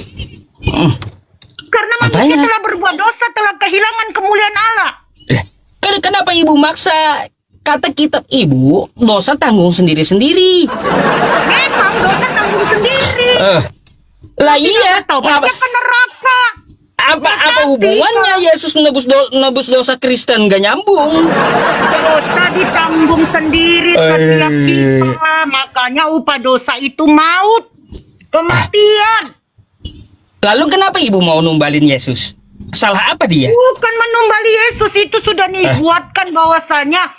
Karena manusia telah berbuat dosa, telah kehilangan kemuliaan Allah. Kenapa Ibu maksa? Kata kitab Ibu, dosa tanggung sendiri-sendiri. Memang dosa tanggung sendiri. Lah iya. Tobatnya ke neraka. Apa hubungannya Yesus nebus dosa Kristen? Gak nyambung. Dosa ditanggung sendiri setiap kita. Makanya upah dosa itu maut, kematian. Lalu kenapa Ibu mau numbalin Yesus? Salah apa dia? Bukan menumbali Yesus, itu sudah dibuatkan bahwasanya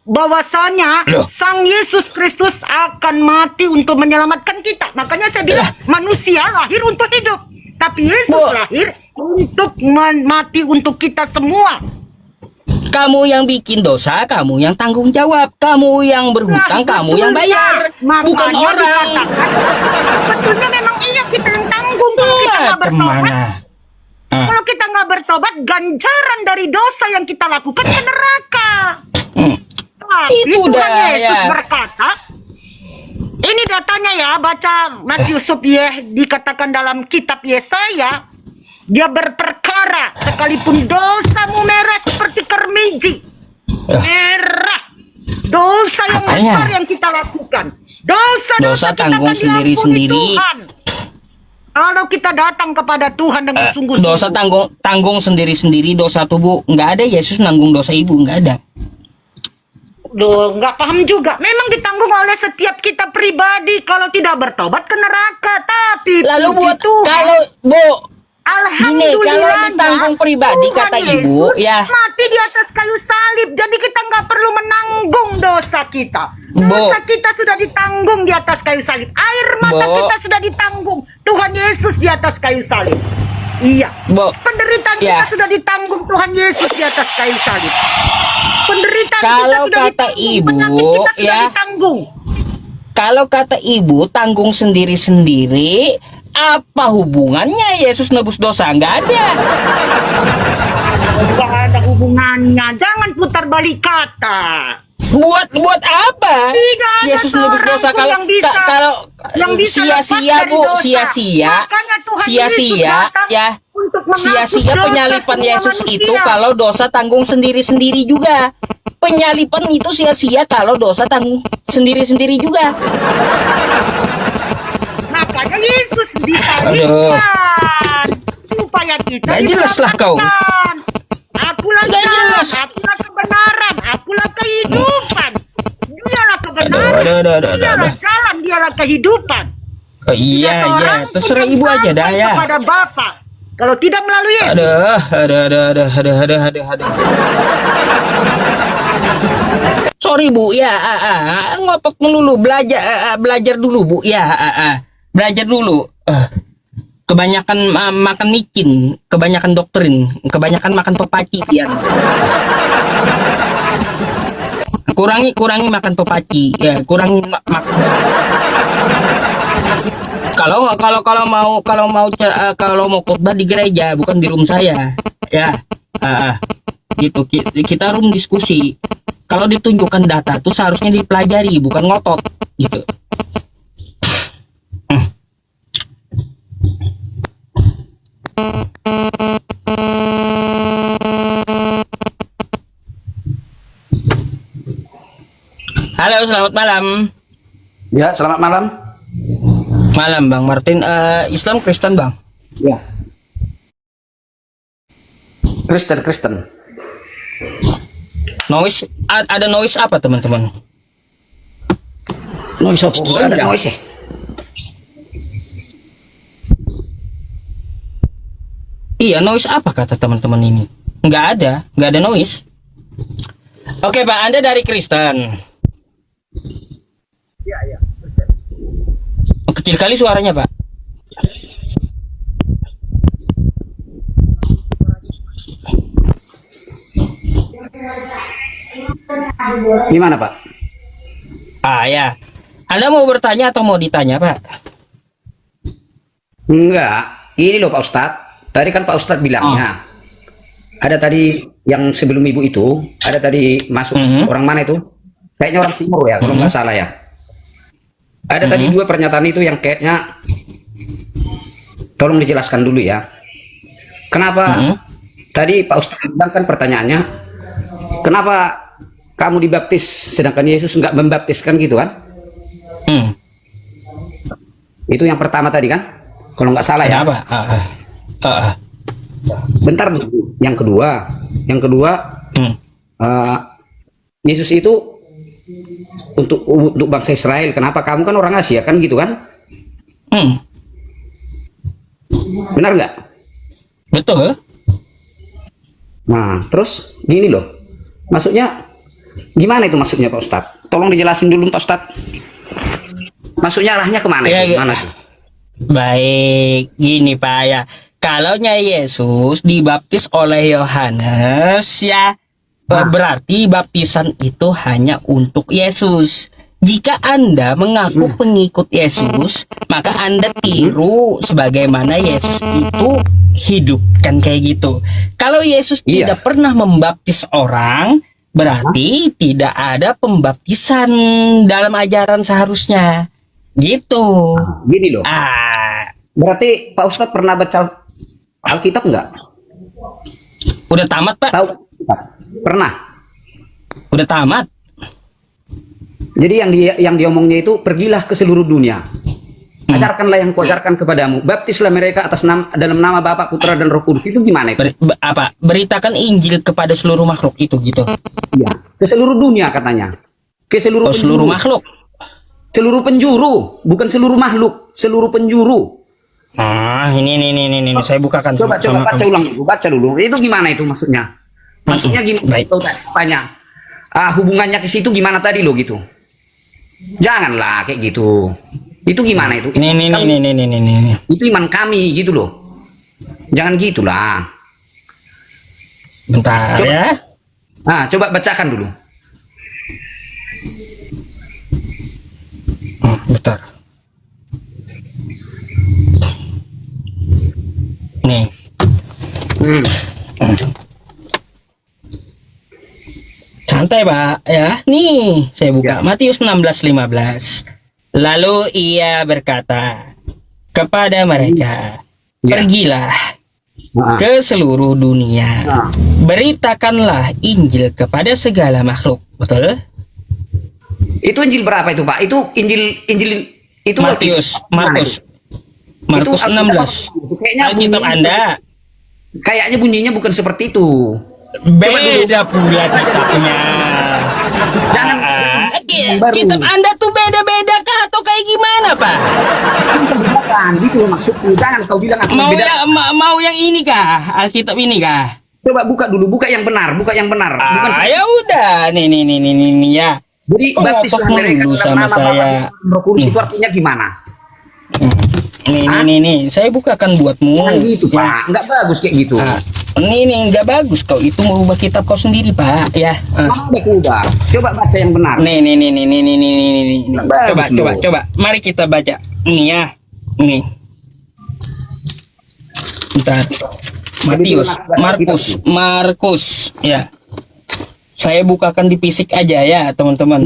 bahwasanya Sang Yesus Kristus akan mati untuk menyelamatkan kita. Makanya saya bilang manusia lahir untuk hidup, tapi Yesus lahir untuk mati untuk kita semua. Kamu yang bikin dosa, kamu yang tanggung jawab. Kamu yang berhutang, kamu yang bayar. Bukan orang. Betulnya memang iya kita yang tanggung kalau kita nggak bertobat. Kalau kita nggak bertobat, ganjaran dari dosa yang kita lakukan ke neraka. Tapi Itu Tuhan dah, Yesus ya. berkata, ini datanya ya, baca Mas Yusuf ya, dikatakan dalam kitab Yesaya, dia berperkara sekalipun dosamu merah seperti kermiji, merah, dosa yang Apanya? besar yang kita lakukan, dosa kita tanggung akan diampuni sendiri-sendiri. Tuhan. Kalau kita datang kepada Tuhan dengan sungguh-sungguh. Dosa tanggung sendiri-sendiri, dosa tubuh nggak ada. Yesus nanggung dosa ibu nggak ada. Duh, nggak paham juga. Memang ditanggung oleh setiap kita pribadi kalau tidak bertobat ke neraka. Tapi Lalu puji buat Tuhan, kalau Bu, alhamdulillah, kalau ditanggung pribadi, Tuhan kata Yesus ibu, ya. mati di atas kayu salib. Jadi kita nggak perlu menanggung dosa kita. Bu. Dosa kita sudah ditanggung di atas kayu salib. Air mata Bu. kita sudah ditanggung. Tuhan Yesus di atas kayu salib. Iya. Bu, Penderitaan ya. kita sudah ditanggung Tuhan Yesus di atas kayu salib. Penderitaan kita Kalau sudah kata ditanggung, ibu, penyakit kita sudah ya. ditanggung. Kalau kata ibu tanggung sendiri-sendiri, apa hubungannya Yesus nebus dosa? Nggak ada. Gak ada hubungannya. Jangan putar balik kata. Buat apa? Tidak ada Yesus nebus seorang dosa pun kalau yang bisa- kalau yang bisa sia-sia lepas dari Bu, dosa. sia-sia. Makanya Tuhan Sia-sia Yesus datang ya. untuk menghapus Sia-sia dosa penyalipan semua Yesus manusia. itu kalau dosa tanggung sendiri-sendiri juga. Penyalipan itu sia-sia kalau dosa tanggung sendiri-sendiri juga. Makanya Yesus Aduh. disalibkan supaya kita Gak jelas lah kau. diselamatkan. Akulah Gak jalan, jelas. akulah kebenaran, akulah kehidupan. Dialah kebenaran, Aduh. dialah jalan, dialah kehidupan. Oh, iya, Tidak seorang iya. pun Terserah yang ibu aja dah sampai ya. kepada Bapa kalau tidak melalui Yesus. Aduh. Sorry Bu, ya, ngotot melulu, belajar dulu Bu, ya, belajar dulu. Kebanyakan makan micin, kebanyakan doktrin, kebanyakan makan pepaci, ya. Kurangi makan pepaci, ya, kurangi makan. Kalau mau khotbah di gereja, bukan di room saya, ya, gitu. Kita room diskusi. Kalau ditunjukkan data tuh seharusnya dipelajari, bukan ngotot, gitu. Halo, selamat malam. Ya, selamat malam. Malam Bang Martin. Islam Kristen Bang? Ya. Kristen. Noise, ada noise apa teman-teman? Noise apa? Nggak ada noise ya? Iya, noise apa kata teman-teman ini? Nggak ada noise. Oke Pak, Anda dari Kristen. Iya. Kecil kali suaranya Pak. Gimana Pak? Ya. Anda mau bertanya atau mau ditanya Pak? Enggak. Ini loh Pak Ustadz. Tadi kan Pak Ustadz bilangnya. Ada tadi yang sebelum ibu itu, ada tadi masuk orang mana itu? Kayaknya orang timur ya, kalau nggak salah ya. Ada tadi dua pernyataan itu yang kayaknya tolong dijelaskan dulu ya. Kenapa tadi Pak Ustadz bilang kan pertanyaannya, kenapa kamu dibaptis sedangkan Yesus nggak membaptiskan gitu kan? Itu yang pertama tadi kan? Kalau nggak salah ya. Apa? Bentar, yang kedua, Yesus itu untuk bangsa Israel. Kenapa kamu kan orang Asia kan gitu kan? Benar nggak? Betul. Nah, terus gini loh, maksudnya Gimana itu maksudnya Pak Ustadz? Tolong dijelasin dulu Pak Ustadz. Maksudnya arahnya kemana? Ya, Gimana tuh? Baik, gini Pak ya. Kalaunya Yesus dibaptis oleh Yohanes ya, berarti baptisan itu hanya untuk Yesus. Jika Anda mengaku pengikut Yesus, maka Anda tiru sebagaimana Yesus itu hidup, kan kayak gitu. Kalau Yesus Iya. tidak pernah membaptis orang, berarti tidak ada pembaptisan dalam ajaran seharusnya. Gitu. Gini loh. Berarti Pak Ustadz pernah baca Alkitab nggak? udah tamat, Pak? Tahu Alkitab? Pernah. Udah tamat. Jadi yang diomongnya itu pergilah ke seluruh dunia. Ajarkanlah yang kuajarkan kepadamu. Baptislah mereka dalam nama Bapa, Putra dan Roh Kudus. Itu gimana itu? Beritakan Injil kepada seluruh makhluk itu gitu. Iya, ke seluruh dunia katanya. Ke seluruh Seluruh penjuru. makhluk. Seluruh penjuru, bukan seluruh makhluk, seluruh penjuru. Ini saya bukakan. Coba baca ulang dulu, baca dulu. Itu gimana itu maksudnya? Maksudnya gimana? Baik. Tahu apanya? Hubungannya ke situ gimana tadi lo gitu? Janganlah kayak gitu. Itu gimana itu? Ini. Itu iman kami gitu loh. Jangan gitulah. Bentar Coba. ya. Coba bacakan dulu. Bentar. Nih. Santai, Pak, ya. Nih, saya buka Matius 16:15. Lalu ia berkata kepada mereka, pergilah ke seluruh dunia, beritakanlah Injil kepada segala makhluk. Betul? Itu Injil berapa itu, Pak? Itu Injil itu Markus Itu Alkitab 16. Kayaknya Alkitab bunyinya- Anda Kayaknya bunyinya bukan seperti itu. beda pula kitabnya. Jangan baru. Kitab Anda tuh beda-beda kah atau kayak gimana, Pak? Bukan, gitu loh maksudku. Jangan kau bilang aku Mau beda. mau yang ini kah? Alkitab ini kah? Coba buka dulu, buka yang benar, bukan Ya udah, nih ya. Jadi baptislah Ngotot mereka mulu dalam sama nama saya. Bapa, Roh Kudus itu artinya gimana? Nih, saya bukakan buatmu. Jangan gitu, Ya. Pak. Nggak bagus kayak gitu. Nih, nggak bagus kau itu merubah kitab kau sendiri, Pak. Ya. Kamu udah kubah. Coba baca yang benar. Nih. Bagus loh. Coba. Mari kita baca. Nih ya. Nih. Bentar. Matius, Markus. Ya. Saya bukakan di fisik aja ya, teman-teman.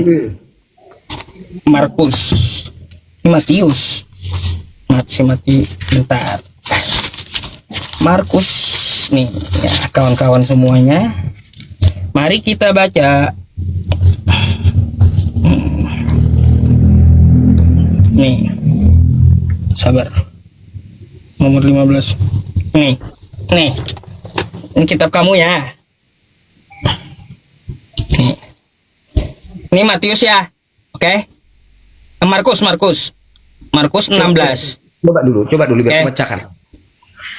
Markus. Ini Matius. Bentar. Markus nih, ya kawan-kawan semuanya. Mari kita baca. Nih. Sabar. Nomor 15. Nih. Ini kitab kamu ya. Nih. Ini Matius ya. Oke. Markus 16. Coba dulu biar Oke. bacakan.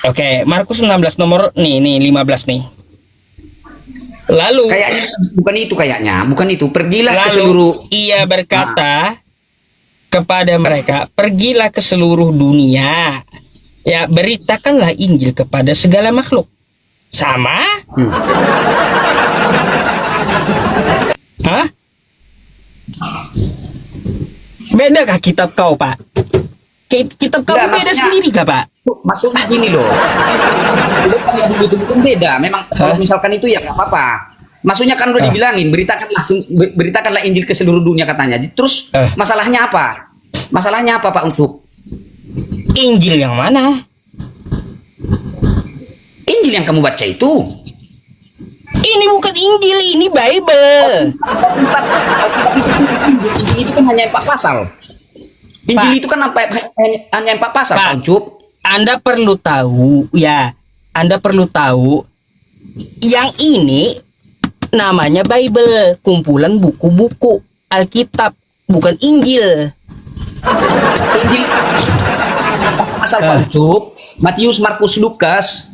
Oke, Markus 16 nomor nih 15 nih. Lalu Kayaknya bukan itu. Pergilah ke seluruh ia berkata kepada mereka, pergilah ke seluruh dunia. Ya, beritakanlah Injil kepada segala makhluk. Sama? Hah? Bedakah kitab kau, Pak? Kitab kamu Enggak, beda maksudnya- sendiri kah, Pak? Maksudnya gini loh. Itu kan yang betul-betul beda. Memang kalau misalkan itu ya nggak apa-apa. Maksudnya kan udah dibilangin beritakanlah Injil ke seluruh dunia katanya. Terus masalahnya apa? Masalahnya apa Pak untuk Injil yang mana? Injil yang kamu baca itu? Ini bukan Injil, ini Bible. Injil itu kan hanya 4 pasal. Injil itu kan hanya 4 pasal, Pak. Pak Uncup. Anda perlu tahu ya. Anda perlu tahu yang ini namanya Bible, kumpulan buku-buku Alkitab, bukan Injil. Injil pasal Pak Uncup, Matius, Markus, Lukas,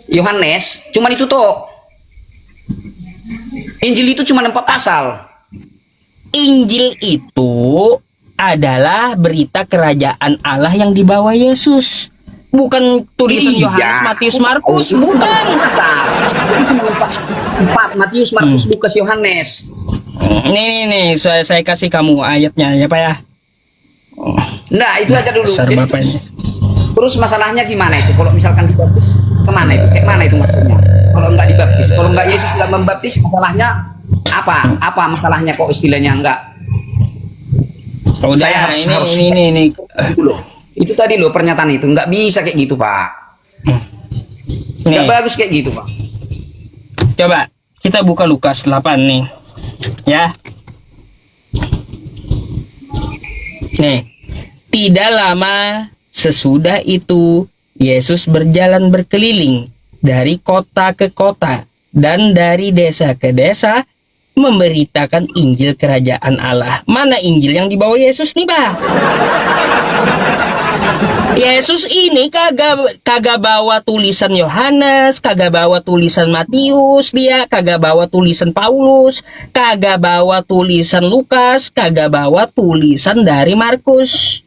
Yohanes, cuman itu toh. Injil itu cuma 4 pasal. Injil itu adalah berita kerajaan Allah yang dibawa Yesus. Bukan tulisan Iya. Yohanes, Matius, Markus, bukan. Itu cuma 4, Matius, Markus, Lukas, Yohanes. Nih, saya kasih kamu ayatnya ya Pak ya. Nah, itu aja dulu. Besar Jadi Bapak ini. terus masalahnya gimana itu? Kalau misalkan dibaptis, kemana itu? Kayak mana itu maksudnya? Kalau nggak dibaptis, kalau nggak Yesus nggak membaptis, masalahnya apa? Apa masalahnya kok istilahnya nggak? Udah, Saya harus ini. Itu loh. Itu tadi loh pernyataan itu nggak bisa kayak gitu Pak. Nggak Nih, bagus kayak gitu Pak. coba kita buka Lukas 8 nih. Ya. Nih, tidak lama sesudah itu Yesus berjalan berkeliling dari kota ke kota dan dari desa ke desa memberitakan Injil kerajaan Allah. Mana Injil yang dibawa Yesus nih, Pak? Yesus ini kagak bawa tulisan Yohanes, kagak bawa tulisan Matius, dia kagak bawa tulisan Paulus, kagak bawa tulisan Lukas, kagak bawa tulisan dari Markus.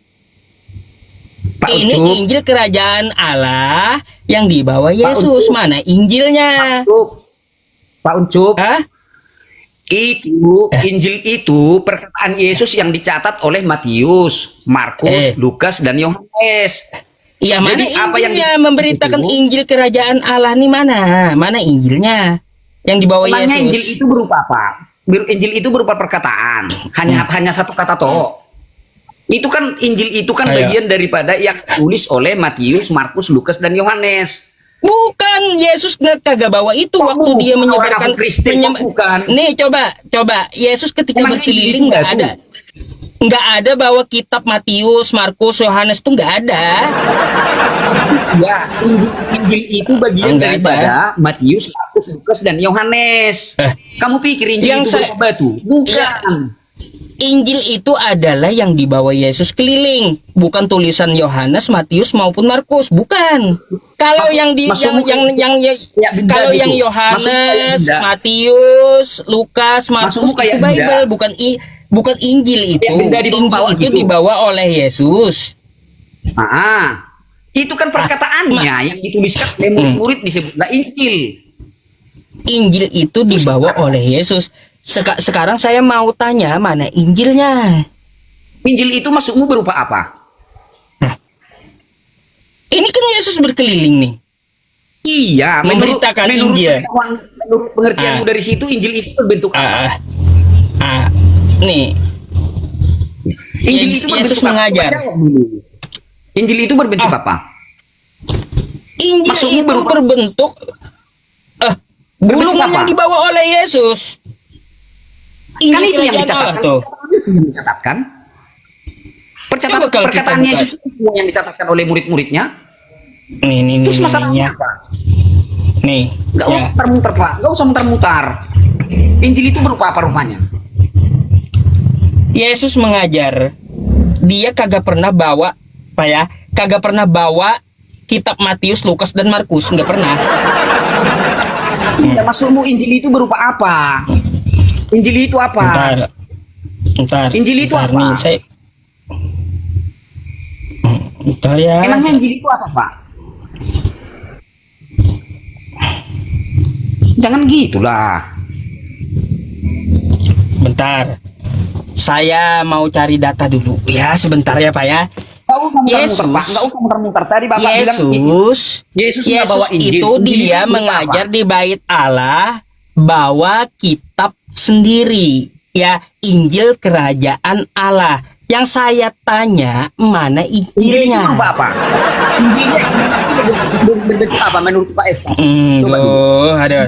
Pak Ini Ucup, Injil kerajaan Allah yang dibawa Yesus. Ucup. Mana Injilnya? Pak Uncup, Hah? itu Injil itu perkataan Yesus yang dicatat oleh Matius, Markus, Lukas dan Yohanes. Ya, mana Jadi apa yang Injilnya di- memberitakan itu? Injil kerajaan Allah nih mana? Mana Injilnya yang dibawa Emangnya Yesus? Injil itu berupa apa? Injil itu berupa perkataan, hanya satu kata toh. Itu kan Injil itu kan Ayo. bagian daripada yang ditulis oleh Matius, Markus, Lukas dan Yohanes. Bukan, Yesus kagak bawa itu waktu bukan dia orang menyebarkan. Kristen, bukan. Nih coba, Yesus ketika Emangnya berkeliling Injil nggak itu? ada, nggak ada bawa kitab Matius, Markus, Yohanes tuh nggak ada. Ya, Injil itu bagian Enggak daripada Matius, Markus, Lukas dan Yohanes. Kamu pikir Injil Yang itu saya- berupa batu? Bukan. Injil itu adalah yang dibawa Yesus keliling, bukan tulisan Yohanes, Matius maupun Markus, bukan. Kalau yang maksudmu kayak benda kalau gitu? yang Maksudmu kayak Yohanes, benda? Matius, Lukas, Markus Maksudmu kayak itu Bible, benda? bukan Injil itu. Kayak benda di Injil bawah itu gitu? dibawa oleh Yesus. Itu kan perkataannya yang dituliskan oleh murid-murid disebutlah Injil. Injil itu dibawa oleh Yesus. Sekarang saya mau tanya, mana Injilnya? Injil itu maksudmu berupa apa? Ini kan Yesus berkeliling nih. Iya, Memberitakan Injil. Menurut pengertianmu dari situ Injil itu berbentuk apa? Nih, Injil itu Yesus berbentuk apa? mengajar. Jawab dulu. Injil itu berbentuk apa? Injil Maksudmu itu berupa- berbentuk Berbentuk gulungan apa? yang dibawa oleh Yesus. Injil Kan itu yang kerajaan dicatatkan. Allah tuh. Itu yang dicatatkan. Coba kalau kita Perkataan buka. Yesus itu semua yang dicatatkan oleh murid-muridnya. Nih, Terus masalahnya apa? nih, Nggak ya. usah muter-muter, Pak. Nggak usah muter-muter. Injil itu berupa apa rupanya? Yesus mengajar. Dia kagak pernah bawa, apa ya? Kagak pernah bawa kitab Matius, Lukas dan Markus, nggak pernah. Iya, maksudmu Injil itu berupa apa? Injil itu apa? Ntar. Injil itu ntar apa? Nih, ntar ya. Emangnya Injil itu apa, Pak? Jangan gitulah. Bentar. Saya mau cari data dulu. Ya, sebentar ya, Pak ya. Nggak usah muter-muter, Yesus. Pak. Nggak usah muter-muter. Tadi Bapak bilang Yesus nggak bawa Injil. itu Injil dia itu mengajar apa? di bait Allah bawa kitab sendiri, ya, Injil kerajaan Allah. Yang saya tanya, mana Injil itu Injilnya? berupa apa? Injilnya berbentuk apa menurut Pak Esta? Coba dulu. Aduh.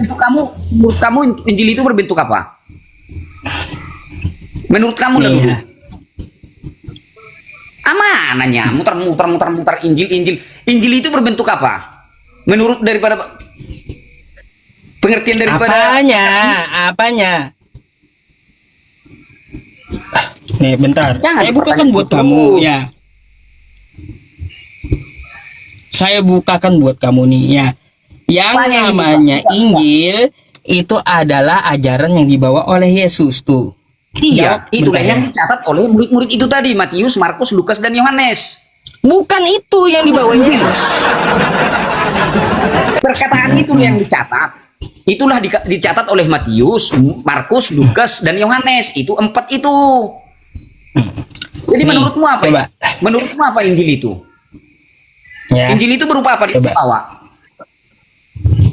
Menurut kamu Injil itu berbentuk apa? Menurut kamu lah dulu. Iya. Amananya muter Injil itu berbentuk apa? Menurut daripada pengertian daripada Apanya? Nih, bentar. Jangan Saya bukakan dipertanyakan buat terus. kamu, ya. Saya bukakan buat kamu nih, ya. Yang Apanya yang namanya dibuka? Injil itu adalah ajaran yang dibawa oleh Yesus tuh. Iya, Jawab, itulah bertanya. yang dicatat oleh murid-murid itu tadi, Matius, Markus, Lukas, dan Yohanes. Bukan itu yang dibawa Yesus. Perkataan itu yang dicatat. Itulah dicatat oleh Matius, Markus, Lukas, dan Yohanes. Itu 4 itu. Jadi Nih, menurutmu apa? coba. Menurutmu apa Injil itu? Ya. Injil itu berupa apa? Coba. Dibawa.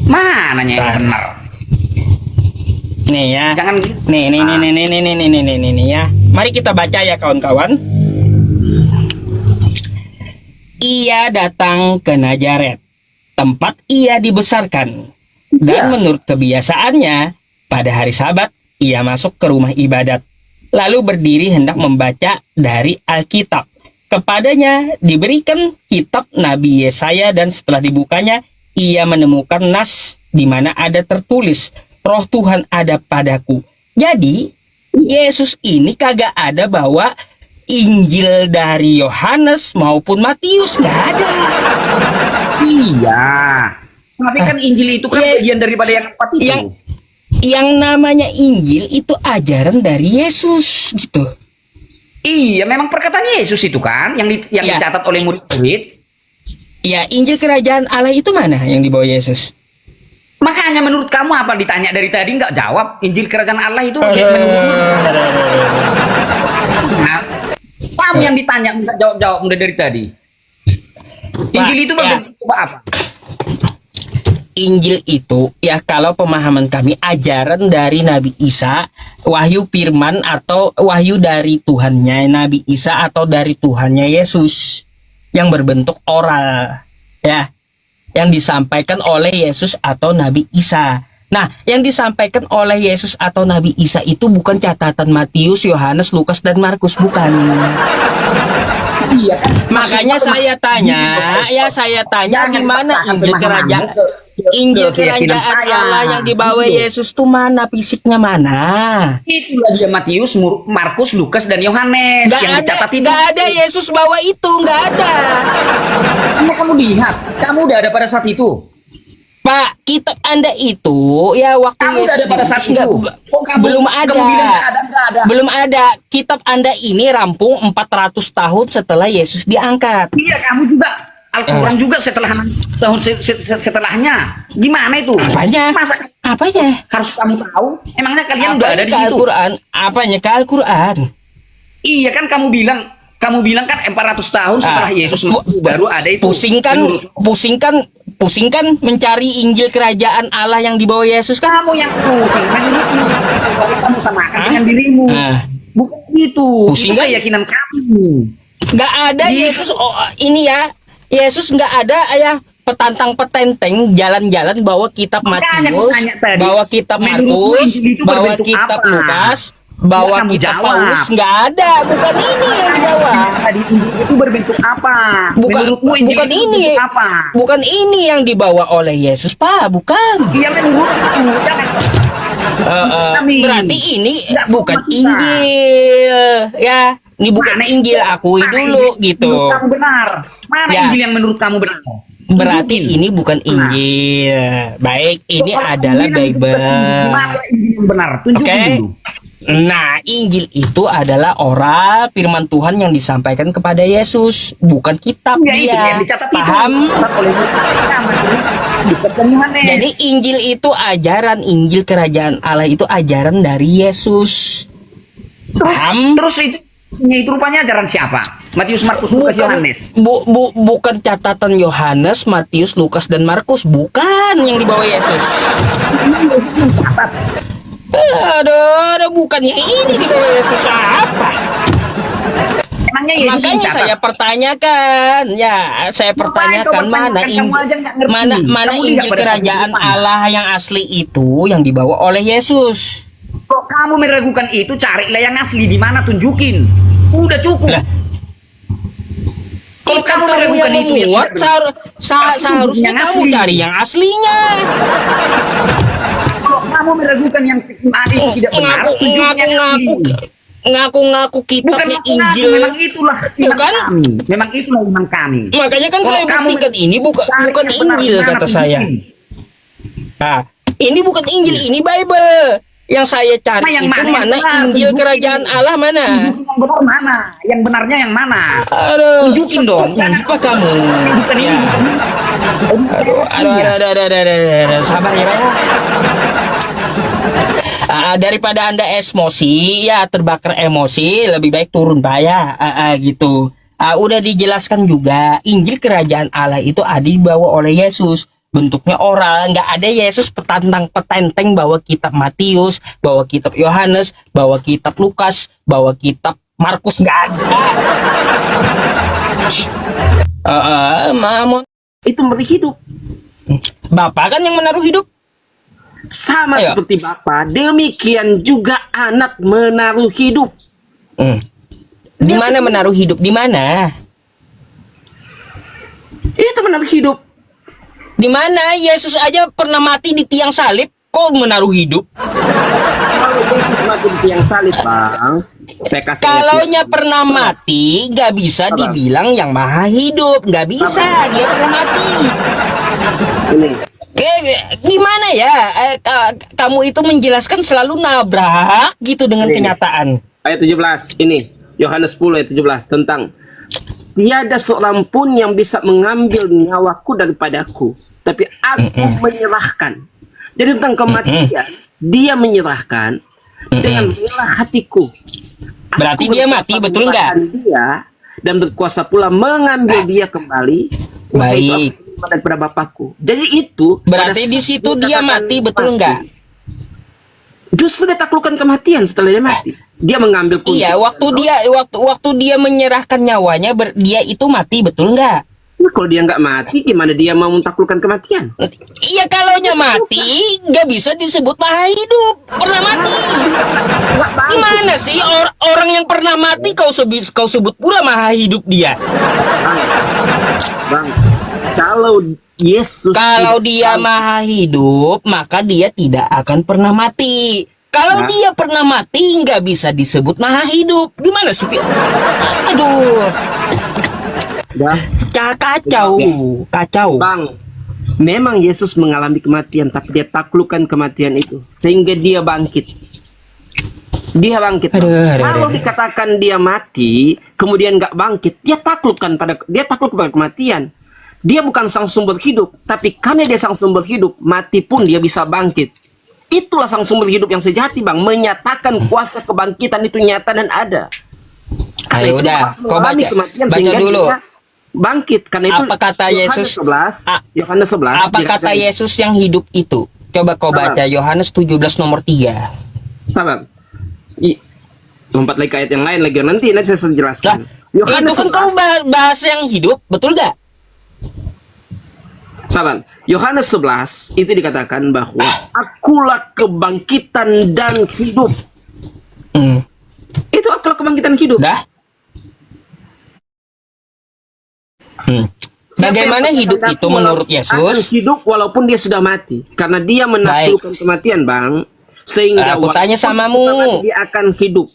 Mananya yang Bentar. benar? Nih ya. Jangan gitu. Nih ya. Mari kita baca ya kawan-kawan. Ia datang ke Nazaret, tempat ia dibesarkan. Dan menurut kebiasaannya, pada hari Sabat ia masuk ke rumah ibadat, lalu berdiri hendak membaca dari Alkitab. Kepadanya diberikan kitab Nabi Yesaya, dan setelah dibukanya ia menemukan nas di mana ada tertulis, Roh Tuhan ada padaku. Jadi Yesus ini kagak ada bawa Injil dari Yohanes maupun Matius, nggak ada. Iya. Tapi kan Injil itu kan Ya, bagian daripada yang 4 itu. Yang namanya Injil itu ajaran dari Yesus gitu. Iya, memang perkataan Yesus itu kan yang Ya. dicatat oleh murid-murid. Ya, Injil kerajaan Allah itu mana yang dibawa Yesus? Makanya menurut kamu apa ditanya dari tadi nggak jawab? Injil kerajaan Allah itu menurutmu? Nah, kamu yang ditanya nggak jawab udah dari tadi. Injil itu ya. coba apa? Injil itu ya kalau pemahaman kami ajaran dari Nabi Isa, wahyu firman atau wahyu dari Tuhannya Nabi Isa atau dari Tuhannya Yesus yang berbentuk oral ya, yang disampaikan oleh Yesus atau Nabi Isa. Nah, yang disampaikan oleh Yesus atau Nabi Isa itu bukan catatan Matius, Yohanes, Lukas, dan Markus, bukan. Iya kan? Makanya saya tanya di mana Injil kerajaan Allah yang dibawa Yesus tuh mana, fisiknya mana? Itulah dia Matius, Markus, Lukas, dan Yohanes yang dicatat itu. Nggak ada Yesus bawa itu, nggak ada. Ini kamu lihat, kamu udah ada pada saat itu. Pak, kitab Anda itu ya waktu Kamu udah ada pada saat itu. belum ada. Kamu bilang nggak ada. Belum ada. Kitab Anda ini rampung 400 tahun setelah Yesus diangkat. Iya, kamu juga Al-Quran juga setelahnya. Gimana itu? Apanya? Masa Apanya? harus kamu tahu? Emangnya kalian udah ada di Ke situ? Al-Quran? Apanya ke Al-Quran? Iya kan kamu bilang kan 400 tahun setelah Yesus baru ada itu. Pusingkan mencari Injil kerajaan Allah yang dibawa Yesus kan? Kamu yang pusing, menurutmu. Kamu samakan dengan dirimu. Bukan itu. Pusing Itu kan? keyakinan kami. Nggak ada Yesus. Oh, ini ya, Yesus nggak ada ya petantang petenteng jalan-jalan bawa kitab Makanya aku Matius, tanya tadi, bawa kitab menurutmu Markus, Injil itu bawa berbentuk kitab apa? Lukas, bawa Kamu kitab jawab. Paulus, nggak ada. Bukan ini yang dibawa. Tadi Injil itu berbentuk apa? Menurutmu Injil bukan itu ini. berbentuk apa? Bukan ini yang dibawa oleh Yesus, Pak. Bukan. Iya menurutmu, jangan. Kami. Berarti ini Nggak bukan semua kita. Injil, ya. Ini bukan Mana Injil, akui mana dulu Injil gitu. Menurut kamu benar. Mana Ya. Injil yang menurut kamu benar? Berarti Tunjukin. ini bukan Injil. Baik, ini Kalau kamu adalah bilang itu Bible. Injil, mana Injil yang benar? Tunjukin Oke. dulu. Nah, Injil itu adalah oral firman Tuhan yang disampaikan kepada Yesus, bukan kitab Ya itu yang dia. dicatat Paham? itu. Dicatat oleh Matius, Lukas, dan Yohanes. Jadi Injil itu ajaran, Injil kerajaan Allah itu ajaran dari Yesus. Paham? terus itu rupanya ajaran siapa? Matius, Markus, Lukas, Yohanes. Bukan catatan Yohanes, Matius, Lukas, dan Markus, bukan yang dibawa Yesus. Ini Yesus mencatat. Aduh, bukannya ini dibawa Yesus apa? Emangnya Yesus Makanya mencatat? saya pertanyakan, ya, saya pertanyakan kau mana pertanyakan? Kamu aja nggak ngerti. mana Kamu nggak Injil pada kerajaan kehidupan. Allah yang asli itu yang dibawa oleh Yesus. Kok kamu meragukan itu, carilah yang asli di mana, tunjukin. Udah cukup. Lah, Kalau kamu kamu meragukan yang itu, ya memuat, seharusnya yang kamu asli. cari yang aslinya. Kalau kamu meragukan yang iman itu tidak benar, tunjukin yang asli. Ngaku-ngaku Bukan kitabnya mengaku, Injil. memang itulah Tuh iman kan? kami. Memang itulah iman kami. Makanya kan Kalau saya kamu buktikan ini bukan cari yang benar, Injil di mana, kata saya. tunjukin. Nah, Ini bukan Injil, ini Bible. Yang saya cari Nah, yang itu mana yang mana benar? Injil Tunjukin. kerajaan Allah mana? Tunjukin yang benar mana? Yang benarnya yang mana? Aduh, Tunjukin dong. Apa kamu? Bukan ini. Ya. Aduh, sabar ya, Pak. Daripada Anda emosi, ya terbakar emosi, lebih baik turun, Pak ya. Gitu. Udah dijelaskan juga, Injil kerajaan Allah itu ada dibawa oleh Yesus. Bentuknya oral, nggak ada Yesus petantang-petenteng bawa kitab Matius, bawa kitab Yohanes, bawa kitab Lukas, bawa kitab Markus, nggak ada. Mamon Itu memberi hidup. Bapak kan yang menaruh hidup. Sama Ayo. seperti Bapa, demikian juga anak menaruh hidup. Di mana menaruh hidup? Di mana? Itu menaruh hidup. Di mana Yesus aja pernah mati di tiang salib, kok menaruh hidup? Kalau Yesus mati di tiang salib, Bang, saya kasih Kalaunya pernah mati, nggak bisa Sabar. dibilang yang maha hidup, nggak bisa. Dia pernah mati. ini. Gimana ya? Kamu itu menjelaskan selalu nabrak gitu dengan Ini. kenyataan. Ayat 17 ini, Yohanes 10 ayat 17 tentang tiada seorang pun yang bisa mengambil nyawaku daripadaku, tapi aku menyerahkan. Jadi tentang kematian, dia menyerahkan dengan rela hatiku. Berarti Aku dia berkuasa mati, betul nggak? mengeluarkan Dia dan berkuasa pula mengambil dia kembali. Kuasa itu Baik. aku terima daripada Bapakku. Jadi itu Berarti pada di saat situ dia dikatakan mati, betul mati, nggak? Justru dia taklukkan kematian setelah dia mati. Dia mengambil kunci. Iya, waktu dia menyerahkan nyawanya, dia itu mati, betul nggak? Nah, kalau dia nggak mati, gimana dia mau mentaklukkan kematian? Iya, kalaunya mati, nggak bisa disebut maha hidup. Pernah mati. Gimana sih orang yang pernah mati kau sebut pula maha hidup dia? Bang, kalau Yesus Kalau tidak dia tahu- maha hidup, maka dia tidak akan pernah mati. Kalau Nah. dia pernah mati, nggak bisa disebut maha hidup. Gimana sih? Aduh, Dah, kacau. Bang, memang Yesus mengalami kematian, tapi dia taklukkan kematian itu sehingga dia bangkit. Dia bangkit. Bang. Aduh. Kalau dikatakan dia mati, kemudian nggak bangkit, dia takluk kepada kematian. Dia bukan sang sumber hidup, tapi karena dia sang sumber hidup, mati pun dia bisa bangkit. Itulah sang sumber hidup yang sejati, Bang. Menyatakan kuasa kebangkitan itu nyata dan ada. Karena Ayo itu udah, harus kau mengalami baca. kematian Baca sehingga dulu. dia bangkit. Karena itu Apa kata Yesus? Yohanes 11. Apa kata dikatakan- Yesus yang hidup itu? Coba kau Sabar. baca Yohanes 17 nomor 3. Sabar. Lompat lagi ke ayat yang lain lagi. Nanti saya Lah, jelaskan. itu kan kau bahas yang hidup, betul gak? Sabar. Yohanes 11 itu dikatakan bahwa akulah kebangkitan dan hidup. Itu akulah kebangkitan hidup. Dah. Bagaimana Siapa yang hidup berkehendak itu menurut akan Yesus? hidup walaupun dia sudah mati. Karena dia menaklukkan kematian, Bang. Sehingga Aku tanya walaupun samamu. kita mati, dia akan hidup.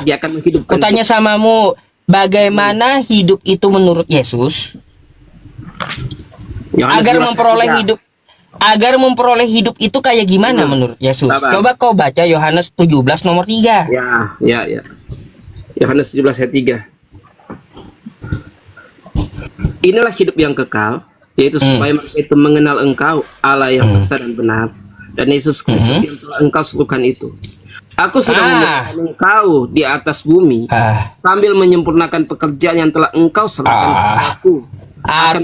Dia akan menghidupkan. Kutanya samamu, bagaimana hidup itu menurut Yesus? Yohanes Agar 11 memperoleh ayat hidup, agar memperoleh hidup itu kayak gimana menurut Yesus? Sabar. Coba kau baca Yohanes 17 nomor 3. 3. Ya. Yohanes 17 ayat 3. Inilah hidup yang kekal, yaitu supaya mereka itu mengenal Engkau, Allah yang esa dan benar, dan Yesus Kristus yang telah Engkau suruhkan itu. Aku sudah memuliakan Engkau di atas bumi, sambil menyempurnakan pekerjaan yang telah Engkau serahkan kepadaku.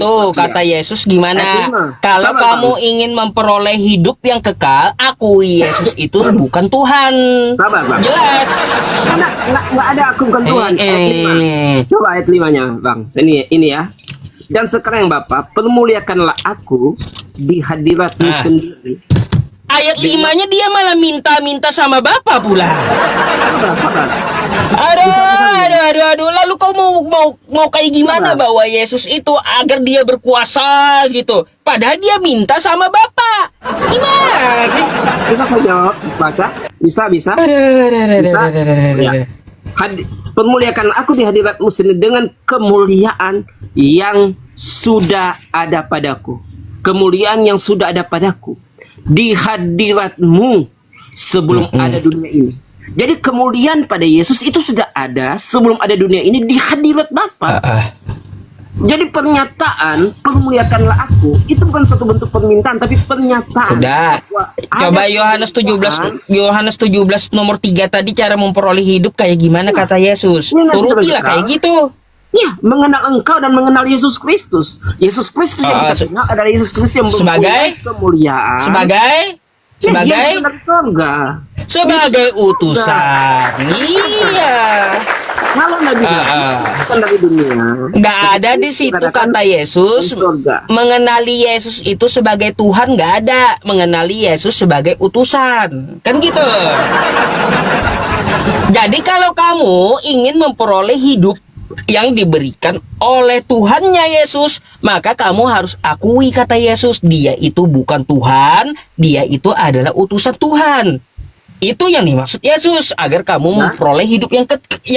Tuh kata Yesus gimana? Ayat 5. Kalau Sabar, kamu Bang. ingin memperoleh hidup yang kekal, aku Yesus itu bukan Tuhan. Sabar, Bang. Jelas. Nggak ada aku bukan Tuhan. Ayat 5. Coba ayat 5-nya, Bang. Ini ya. Dan sekarang Bapa, permuliakanlah aku di hadiratmu sendiri. Ayat 5-nya dia malah minta-minta sama Bapa pula. Sabar. Aduh. Lalu kau mau kayak gimana bahwa Yesus itu agar dia berkuasa gitu? Padahal dia minta sama Bapa. Gimana sih? Bisa saya jawab, baca? Bisa. Ya. Permuliakan aku di hadiratmu sendiri dengan kemuliaan yang sudah ada padaku. Kemuliaan yang sudah ada padaku. di hadiratmu sebelum ada dunia ini. Jadi kemuliaan pada Yesus itu sudah ada sebelum ada dunia ini di hadirat Bapa. Jadi pernyataan permuliakanlah aku itu bukan satu bentuk permintaan tapi pernyataan. Udah. bahwa Coba ada Yohanes Tuhan. 17 Yohanes 17 nomor 3 tadi cara memperoleh hidup kayak gimana kata Yesus. Iya, Turutilah betul, kayak gitu. Ya, mengenal engkau dan mengenal Yesus Kristus. Yesus Kristus yang kita kenal adalah Yesus Kristus yang mempunyai kemuliaan. Sebagai Dia dari surga. sebagai utusan. Iya. Kalau Nabi utusan dari dunia. Nggak ada di situ kata Yesus di surga. mengenali Yesus itu sebagai Tuhan, nggak ada. Mengenali Yesus sebagai utusan, kan gitu. Jadi kalau kamu ingin memperoleh hidup yang diberikan oleh Tuhannya Yesus, maka kamu harus akui kata Yesus, dia itu bukan Tuhan, dia itu adalah utusan Tuhan. Itu yang dimaksud Yesus agar kamu memperoleh hidup yang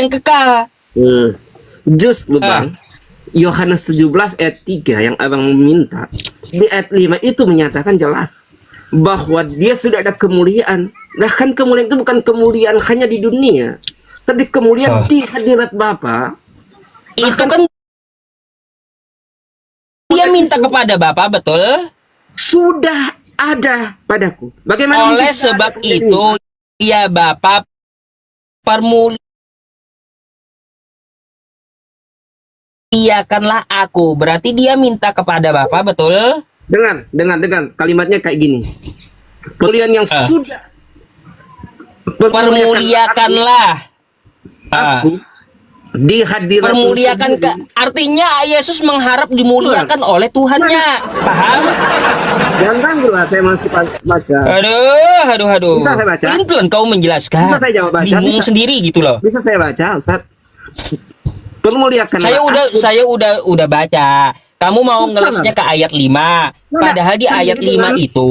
kekal. Just lu Bang. Yohanes 17 ayat 3 yang abang minta. Di ayat 5 itu menyatakan jelas bahwa dia sudah ada kemuliaan. Bahkan kemuliaan itu bukan kemuliaan hanya di dunia, tapi kemuliaan di hadirat Bapa. Itu kan dia minta kepada Bapa, betul? Sudah ada padaku. Bagaimana Oleh mungkin sebab tidak ada itu, ya Bapa permuliakanlah aku. Berarti dia minta kepada Bapa, betul? Dengan kalimatnya kayak gini. Kemuliaan yang sudah Permuliakanlah aku di hadirat permuliakan artinya Yesus mengharap dimuliakan oleh Tuhannya. Paham? Jangan ganggu lah, saya masih baca. Aduh. Bisa saya baca? Pelan-pelan kau menjelaskan. Bisa saya jawab baca? Bingung Bisa. sendiri gitu loh. Bisa saya baca, Ustaz? Permuliakan. Saya udah baca. Kamu mau ngelasnya ke ayat 5. Padahal di ayat 5 itu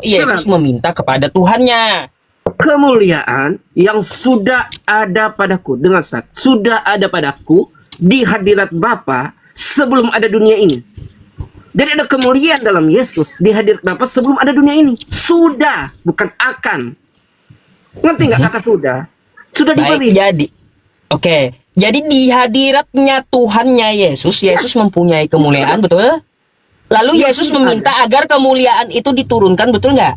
Yesus meminta kepada Tuhannya. Kemuliaan yang sudah ada padaku, dengan Ustaz, sudah ada padaku di hadirat Bapa sebelum ada dunia ini. Jadi ada kemuliaan dalam Yesus di hadirat Bapa sebelum ada dunia ini. Sudah, bukan akan. Ngerti nggak kata sudah? Sudah diberi. Baik, jadi oke. Jadi di hadiratnya Tuhannya Yesus mempunyai kemuliaan, betul? Lalu Yesus meminta agar kemuliaan itu diturunkan, betul nggak?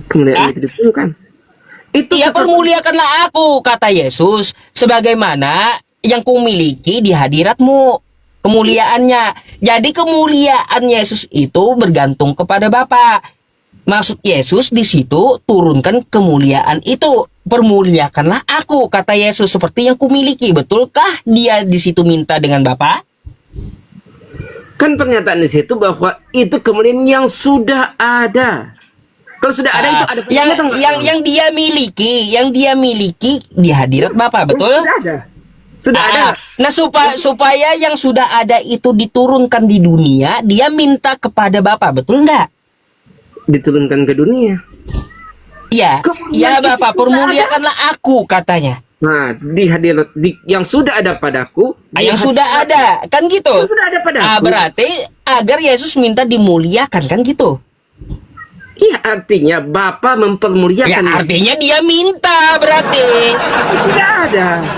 Kemuliaan itu diturunkan. Itu Iya, permuliakanlah aku, kata Yesus, sebagaimana yang kumiliki di hadiratmu. Kemuliaannya. Jadi kemuliaan Yesus itu bergantung kepada Bapa. Maksud Yesus di situ turunkan kemuliaan itu. Permuliakanlah aku, kata Yesus, seperti yang kumiliki. Betulkah dia di situ minta dengan Bapa? Kan pernyataan di situ bahwa itu kemuliaan yang sudah ada. Kalau sudah ada itu ada yang dia miliki di hadirat Bapa, betul? Sudah ada. Nah, supaya yang sudah ada itu diturunkan di dunia, dia minta kepada Bapa, betul nggak? Diturunkan ke dunia. Iya, ya Bapa, permuliakanlah aku, katanya. Nah, di hadirat yang sudah ada padaku, Yang sudah ada, kan gitu. Yang sudah ada padaku. Berarti agar Yesus minta dimuliakan, kan gitu. Iya, artinya Bapa mempermuliakan. Ya, artinya dia minta berarti. Sudah ada.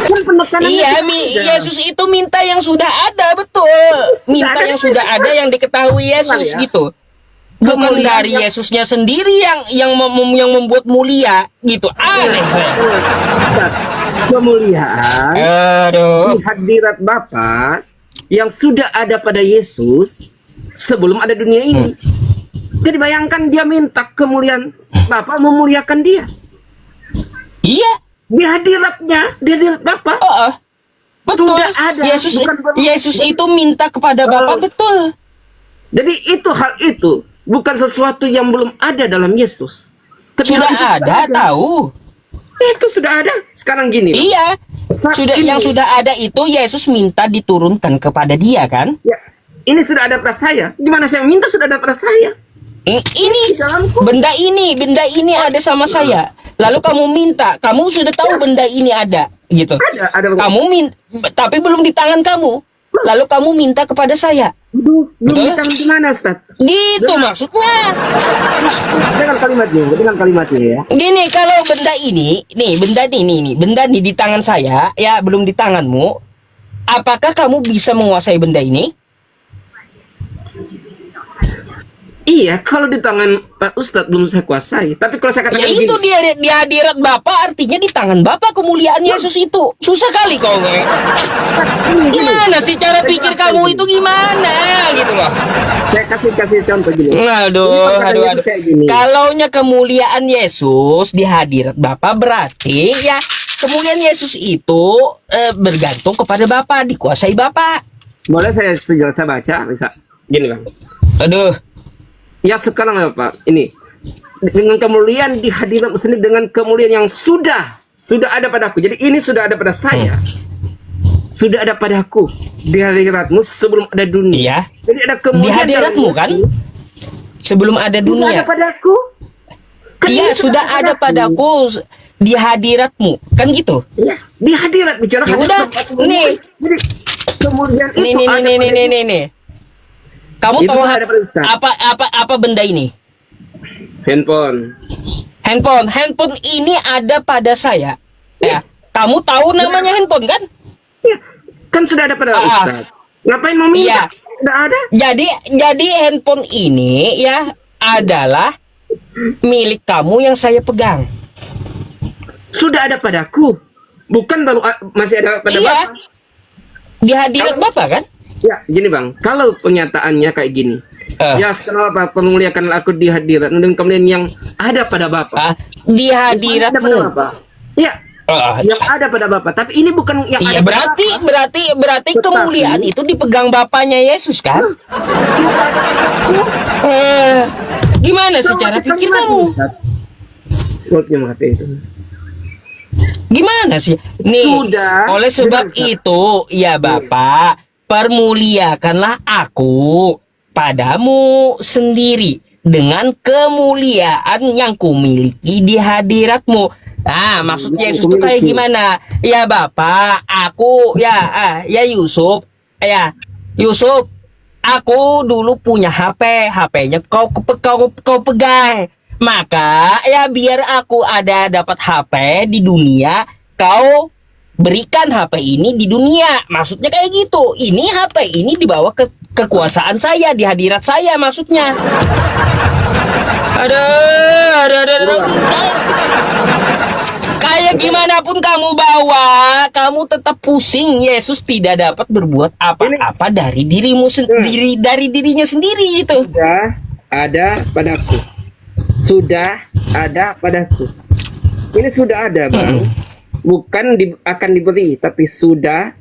Kan penekanannya Iya, sudah ada. Yesus itu minta yang sudah ada, betul. Minta yang sudah ada yang diketahui Yesus ya. gitu. Bukan dari Yesusnya sendiri yang membuat mulia gitu. Aneh saya. Kemuliaan di hadirat Bapa yang sudah ada pada Yesus sebelum ada dunia ini. Jadi bayangkan dia minta kemuliaan, Bapa memuliakan dia. Iya. Di hadiratnya, di hadirat Bapa. Betul. Sudah ada. Yesus itu minta kepada Bapa, betul. Jadi hal itu bukan sesuatu yang belum ada dalam Yesus. Tapi Sudah hal itu ada, tahu. Itu sudah ada. Sekarang gini. Iya. Yang sudah ada itu Yesus minta diturunkan kepada dia, kan? Ya, ini sudah ada pada saya. Gimana saya minta sudah ada pada saya? Ini benda ini ada sama saya. Lalu kamu minta, kamu sudah tahu benda ini ada, gitu. Ada. Kamu tapi belum di tangan kamu. Lalu kamu minta kepada saya. Belum Betul? di tangan gimana, Ustaz? Gitu maksudnya. Dengan kalimatnya ya. Gini, kalau benda ini, nih benda nih di tangan saya, ya belum di tanganmu. Apakah kamu bisa menguasai benda ini? Iya, kalau di tangan Pak Ustadz belum saya kuasai. Tapi kalau saya katakan Ya itu di hadirat Bapak, artinya di tangan Bapak kemuliaan Yesus itu. Susah kali kau nge. Gimana sih cara pikir kamu itu gimana gitu loh. saya kasih contoh gini. Aduh. Yesus kayak gini. Kalaunya kemuliaan Yesus di hadirat Bapak berarti ya kemuliaan Yesus itu bergantung kepada Bapak, dikuasai Bapak. Boleh saya baca, bisa? Gini Bang. Aduh. Ya sekarang ya Pak, ini dengan kemuliaan di hadirat sendiri dengan kemuliaan yang sudah ada padaku. Jadi ini sudah ada pada saya. Sudah ada padaku di hadiratmu sebelum ada dunia. Iya. Jadi ada Di kemuliaan hadiratmu dalam kan? Yesus. Sebelum ada Sudah dunia. ada padaku. Kan Iya, ini sudah ada padaku di hadiratmu. Kan gitu? Iya, di hadirat bicara. Ya hadirat udah, Bapak. nih. Jadi kemuliaan itu ada Nih. Kamu Itu tahu ada pada Ustaz. apa benda ini? handphone. Handphone ini ada pada saya. Ya. Kamu tahu namanya handphone kan? Iya, kan sudah ada pada Ustaz. Ngapain mau minta? Iya. Sudah ada. Jadi handphone ini ya adalah milik kamu yang saya pegang. Sudah ada padaku. Bukan baru masih ada pada Iya. Bapak. Di hadirat Bapak kan? Ya, gini Bang. Kalau pernyataannya kayak gini. Ya, sekarang apa? Penguliakan aku di hadirat dan kemudian yang ada pada Bapak. Di Ada pada hadiratmu. Bapak. Iya. Yang ada pada Bapak. Tapi ini bukan yang Iya, ada pada berarti Tetapi- kemuliaan itu dipegang Bapaknya Yesus kan? Gimana sih cara pikir kamu? Bapak. itu. Gimana sih? Nih, Sudah. oleh sebab Sudah. itu, ya Bapak, permuliakanlah aku padamu sendiri dengan kemuliaan yang kumiliki di hadiratmu. Ah, maksud Yesus itu kayak gimana? Ya Bapak, aku ya Yusuf, aku dulu punya HP-nya kau pegang. Maka ya biar aku dapat HP di dunia, kau berikan HP ini di dunia. Maksudnya kayak gitu. Ini HP ini dibawa ke kekuasaan saya, di hadirat saya maksudnya. Aduh. Kayak gimana pun kamu bawa, kamu tetap pusing. Yesus tidak dapat berbuat apa-apa dari dirimu sendiri, dari dirinya sendiri itu. Sudah ada padaku. Sudah ada padaku. Ini sudah ada, Bang. Bukan akan diberi, tapi sudah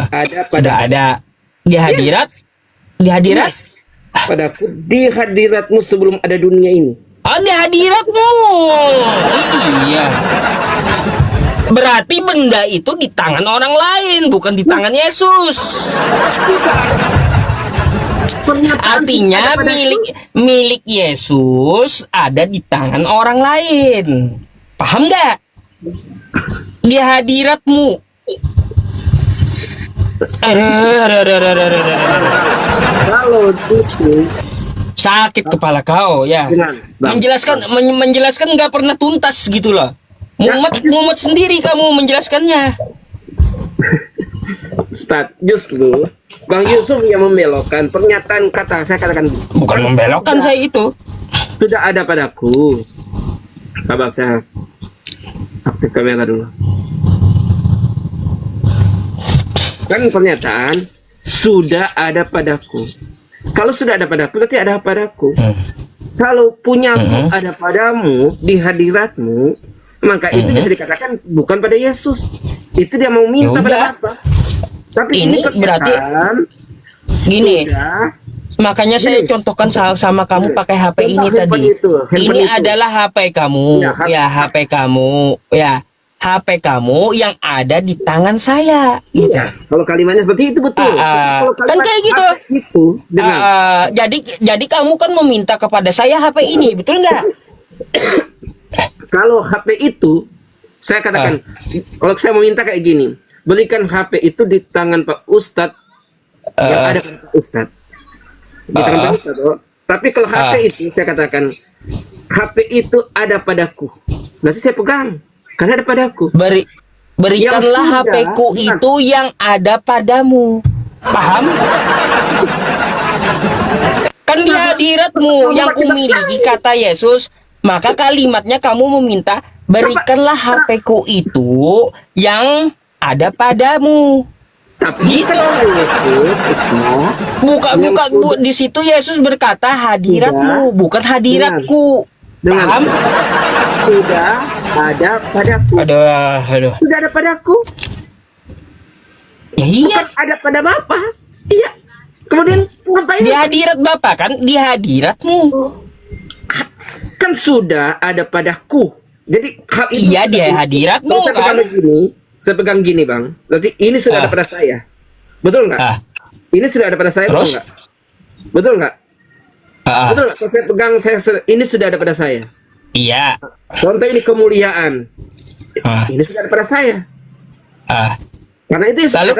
ada Sudah ada di hadirat, padaku di hadiratmu sebelum ada dunia ini. Oh, di hadiratmu. Iya. Berarti benda itu di tangan orang lain, bukan di tangan Yesus. Artinya milik Yesus ada di tangan orang lain. Paham nggak? Di hadiratmu. Kalau itu Sakit kepala kau ya. Menjelaskan nggak pernah tuntas gitu loh. Mumet sendiri kamu menjelaskannya. Ustaz, justru Bang Yusuf yang membelokkan pernyataan saya katakan Bukan membelokkan saya itu. sudah ada padaku. Sabar, saya aktif kamera dulu. Kan pernyataan sudah ada padaku. Kalau sudah ada padaku, berarti ada padaku. Kalau punyaku ada padamu di hadiratmu, maka itu bisa dikatakan bukan pada Yesus. Itu dia mau minta pada apa? Tapi Ini berarti gini. sudah. Makanya saya contohkan sama kamu pakai HP ini Contoh tadi. handphone Ini itu. adalah HP kamu, HP kamu yang ada di tangan saya. Gitu. Ya, kalau kalimatnya seperti itu betul. Kalau kan kalimat kayak gitu. HP itu dengan Jadi kamu kan meminta kepada saya HP ini, betul nggak? kalau HP itu saya katakan kalau saya meminta kayak gini, berikan HP itu di tangan Pak Ustadz yang ada pada Pak Ustadz. di tangan manusia toh. Tapi kalau HP itu saya katakan HP itu ada padaku. Berarti saya pegang karena ada padaku. Berikanlah Yang sudah, HP-ku bukan. itu yang ada padamu. Paham? Kan di hadiratmu yang kumiliki kata Yesus. Maka kalimatnya kamu meminta berikanlah HP-ku itu yang ada padamu. Tapi Gitu. Yesus Isma, Di situ Yesus berkata hadiratmu, bukan hadiratku. dengan Paham? sudah ada padaku. Aduh. Sudah ada padaku. Ya iya. Bukan ada pada Bapa. Iya. Kemudian ngapain? Di hadirat Bapa kan, di hadiratmu. Kan sudah ada padaku. Jadi hal itu Iya, sudah- di hadiratmu Saya kan. pegang begini, saya pegang gini bang. Berarti ini sudah ada pada saya. Betul nggak? Ah. Ini sudah ada pada saya, betul Terus? nggak? Betul nggak? Ah, Betul nggak? Kalau saya pegang, ini sudah ada pada saya. iya. Contoh ini kemuliaan. Ah. Ini sudah ada pada saya. Ah. Karena itu Lalu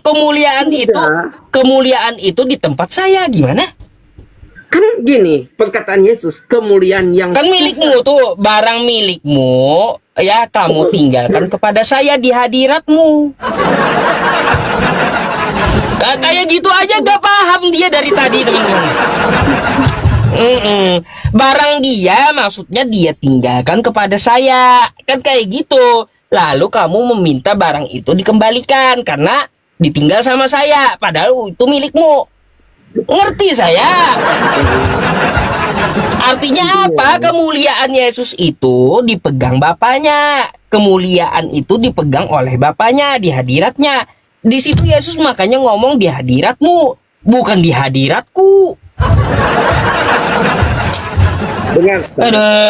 kemuliaan Tidak. kemuliaan itu di tempat saya gimana? kan gini perkataan Yesus, kemuliaan yang Kan milikmu tuh, barang milikmu, ya kamu tinggalkan kepada saya di hadiratmu. Kayak gitu aja gak paham dia dari tadi teman-teman. Barang dia maksudnya dia tinggalkan kepada saya. Kan kayak gitu. Lalu kamu meminta barang itu dikembalikan karena ditinggal sama saya. Padahal itu milikmu. Ngerti saya? Artinya apa? Kemuliaan Yesus itu dipegang Bapaknya. Kemuliaan itu dipegang oleh Bapaknya di hadiratnya. Di situ Yesus makanya ngomong di hadiratmu, bukan di hadiratku. dengan Ustaz.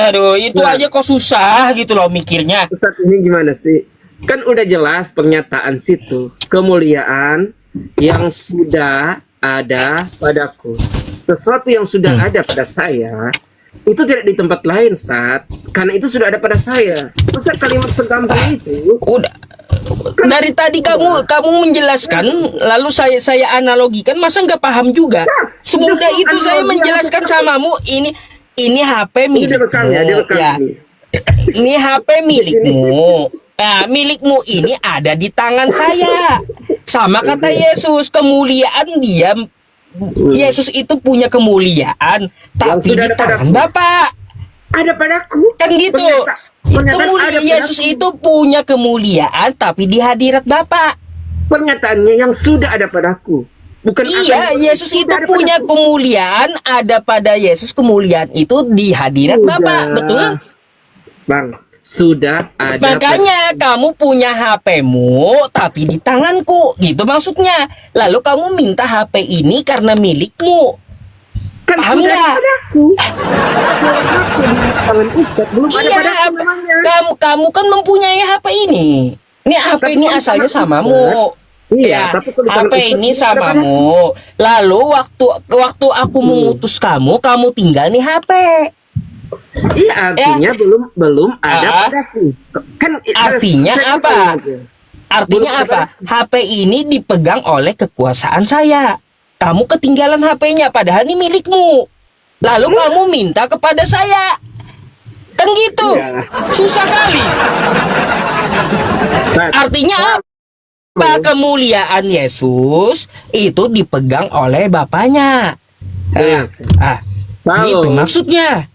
Aduh, itu Nah. aja kok susah gitu loh mikirnya. Ustaz ini gimana sih? Kan udah jelas pernyataan situ, kemuliaan yang sudah ada padaku. Sesuatu yang sudah ada pada saya itu tidak di tempat lain, Ustaz. Karena itu sudah ada pada saya. Masa kalimat segampang itu? Udah dari tadi kamu menjelaskan, lalu saya analogikan, masa nggak paham juga? Semudah justru itu saya analogi menjelaskan yang samamu. Ini HP Ini dia milikmu, rekam ya, dia rekam ya. ini. Ini HP milikmu. Nah, milikmu ini ada di tangan saya. Sama kata Yesus, kemuliaan dia. Yesus itu punya kemuliaan, tapi sudah di ada tangan padaku. Bapak. Ada padaku. Kan gitu. Pernyataan ada Yesus padaku. itu punya kemuliaan, tapi di hadirat Bapak. Pernyataannya yang sudah ada padaku. Bukan Iya, akan- Yesus itu sudah ada punya padaku. kemuliaan, ada pada Yesus kemuliaan itu di hadirat Sudah. Bapak, betul? Bang, sudah ada Makanya kamu punya HP-mu tapi di tanganku, gitu maksudnya. Lalu kamu minta HP ini karena milikmu. kan Paham sudah nggak? ada padaku. Kalau aku di tangan Ustaz belum ada Iya, padaku memangnya. kamu kan mempunyai HP ini. Ini HP Tapi ini kalau asalnya di tangan samamu. Iya, Ya, tapi kalau di tangan HP Ustaz ini belum ada samamu. Lalu waktu aku mengutus kamu tinggal nih HP. Iya, artinya belum ada Ah. padaku. Kan Artinya saya apa? tanya aja. Artinya Belum apa? HP ini dipegang oleh kekuasaan saya. Kamu ketinggalan HP-nya padahal ini milikmu. Lalu kamu minta kepada saya. Kan gitu. Iya. Susah kali. Artinya apa? Kemuliaan Yesus itu dipegang oleh Bapaknya. Iya. Kalau- Gitu maksudnya.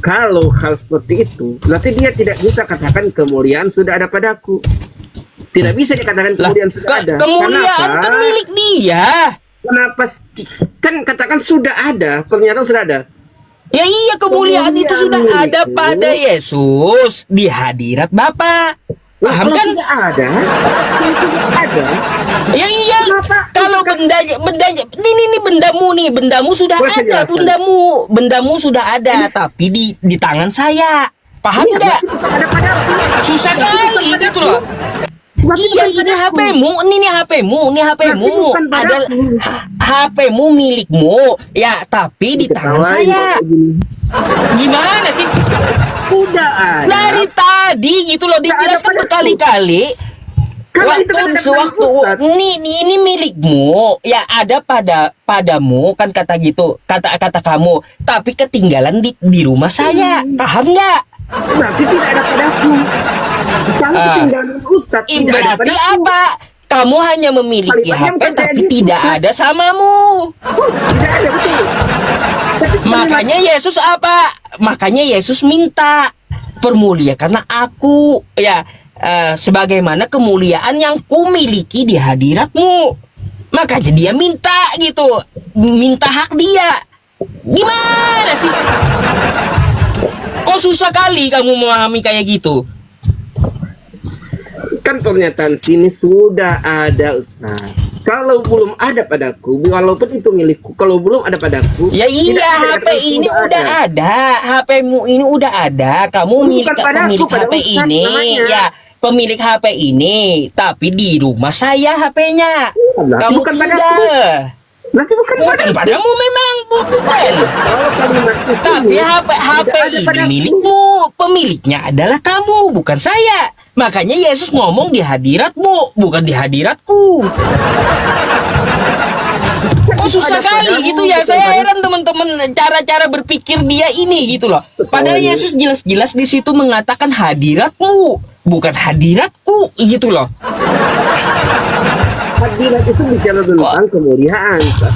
Kalau hal seperti itu, berarti dia tidak bisa katakan kemuliaan sudah ada padaku. Tidak bisa dikatakan Lah, kemuliaan sudah ada. kemuliaan Kenapa? kan milik dia. Kenapa? Kan katakan sudah ada, pernyataan sudah ada. Ya iya, kemuliaan itu sudah Kemuliaan ada itu- pada Yesus di hadirat Bapa. Lah, Paham kalau kan? sudah ada, kalau sudah ada, Ya iya. Kenapa? Kalau bendanya ini bendamu sudah Boleh saya ada, jelaskan? bendamu sudah ada, tapi di tangan saya. Paham iya, nggak? berarti bukan ada padaku. Susah kali gitu loh. Berarti Iya, bukan ini padaku. HP-mu, ini HP-mu, Berarti bukan ada padaku. HP-mu milikmu. Ya, tapi di tangan Diketawain saya. kok begini. Gimana sih? Sudah ada. Dari tadi gitu loh dijelaskan padaku. berkali-kali. Kalau itu kan Sewaktu ini milikmu, ya ada padamu kan kata gitu, kata kamu, tapi ketinggalan di rumah saya, paham nggak? berarti tidak ada padaku. Kalau ketinggalan Ustaz tidak ada Berarti padaku. apa? Kamu hanya memiliki Kalimatnya HP bukan kayak tapi gitu, tidak Ustaz. ada samamu. Tidak ada, betul. Tapi Makanya Yesus apa? Makanya Yesus minta permuliakanlah aku, ya, sebagaimana kemuliaan yang kumiliki di hadiratmu. Makanya dia minta gitu, minta hak dia. Gimana sih? Kok susah kali kamu memahami kayak gitu? kan pernyataan sini sudah ada, Ustaz. Kalau belum ada padaku, walaupun itu milikku, kalau belum ada padaku, Ya iya, tidak HP dikatakan ini sudah udah ada. HP-mu ini udah ada. Kamu Bukan padaku, pemilik pada HP Ustaz ini, namanya. ya, pemilik HP ini, tapi di rumah saya HP-nya. Berarti Kamu bukan padaku. tinggal. Nanti bukan Bukan padaku. padamu memang, bukan. Kalau kalimat itu Tapi HP tidak ada ini padaku. milikmu, pemiliknya adalah kamu, bukan saya. Makanya Yesus ngomong di hadiratmu, bukan di hadiratku. Kok susah kali gitu ya? Saya heran teman-teman cara-cara berpikir dia ini gitu loh. Padahal Yesus jelas-jelas di situ mengatakan hadiratmu, bukan hadiratku gitu loh. Hadirat itu bicara tentang kemuliaan, Ustaz.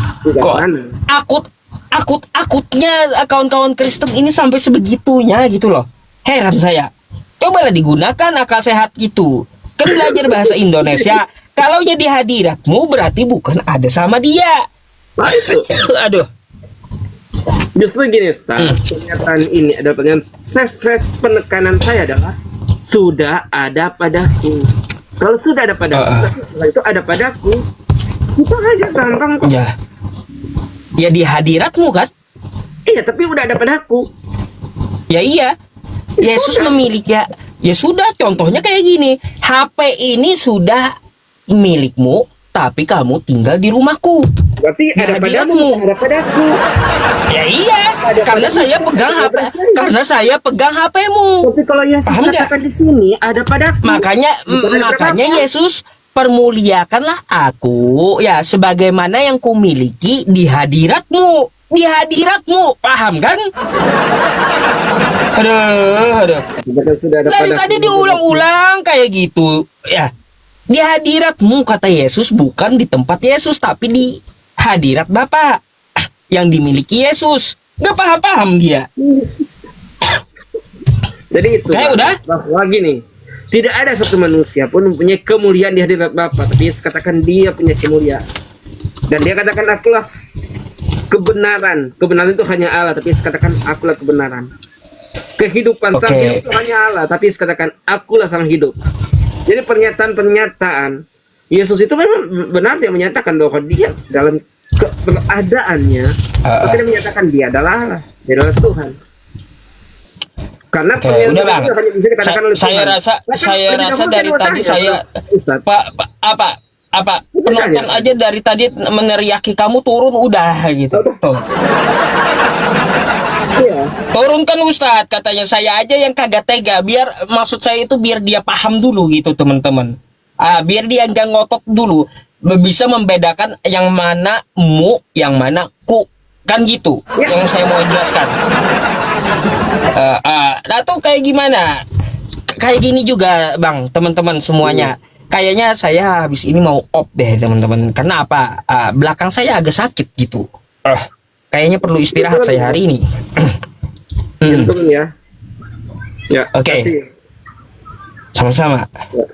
Kok akutnya kawan-kawan Kristen ini sampai sebegitunya gitu loh. Heran saya. Cobalah digunakan akal sehat itu. Kan belajar bahasa Indonesia. Kalau jadi hadiratmu berarti bukan ada sama dia. Nah, itu. Aduh. Justru gini, Ustaz. Pernyataan ini ada pernyataan penekanan saya adalah sudah ada padaku. Kalau sudah ada padaku, setelah itu ada padaku. Itu aja gampang kok. Ya. Ya di hadiratmu kan? Iya, tapi udah ada padaku. Ya iya. Yesus memiliki ya. Ya sudah, contohnya kayak gini. HP ini sudah milikmu, tapi kamu tinggal di rumahku. Berarti Di ada hadiratmu. padamu, ada padaku. Ya iya, karena saya pegang HP, karena saya pegang HP-mu. Tapi kalau Yesus Paham nggak? katakan di sini ada padaku. Makanya Yesus permuliakanlah aku ya sebagaimana yang kumiliki di hadiratmu. Di hadiratmu, paham kan? Aduh. Bahkan sudah ada Dari padaku. tadi diulang-ulang kayak gitu. Ya, di hadiratmu kata Yesus, bukan di tempat Yesus tapi di hadirat Bapa yang dimiliki Yesus. Gak paham-paham dia. Jadi itu Kayak Pak, udah? bahwa gini, tidak ada satu manusia pun mempunyai kemuliaan di hadirat Bapa, tapi Yesus katakan dia punya kemuliaan. Dan dia katakan akulah kebenaran. Kebenaran itu hanya Allah, tapi Yesus katakan akulah kebenaran. Kehidupan sang Oke. hidup itu hanya Allah, tapi Yesus katakan akulah sang hidup. Jadi pernyataan-pernyataan Yesus itu memang benar, dia menyatakan bahwa dia dalam keberadaannya, maka dia menyatakan dia adalah Allah, dia adalah Tuhan. Karena Oke, pernyataan udah, Bang. itu hanya bisa dikatakan oleh Saya Tuhan. rasa Bahkan saya lebih rasa dahulu dari saya mau tadi tanya, saya Ustaz. apa Bukan penonton tanya. aja dari tadi meneriaki kamu turun udah gitu. Tuh. Iya. Turunkan Ustadz, katanya saya aja yang kagak tega. Biar maksud saya itu biar dia paham dulu gitu teman-teman. Biar dia nggak ngotot dulu, bisa membedakan yang mana mu, yang mana ku, kan gitu. Ya. Yang saya mau jelaskan. Nah tuh kayak gimana? Kayak gini juga bang, teman-teman semuanya. Kayaknya saya habis ini mau off deh teman-teman. Karena apa? Belakang saya agak sakit gitu. Kayaknya perlu istirahat saya hari ini. Turun ya. Ya. Oke. kasih. Sama-sama. Ya,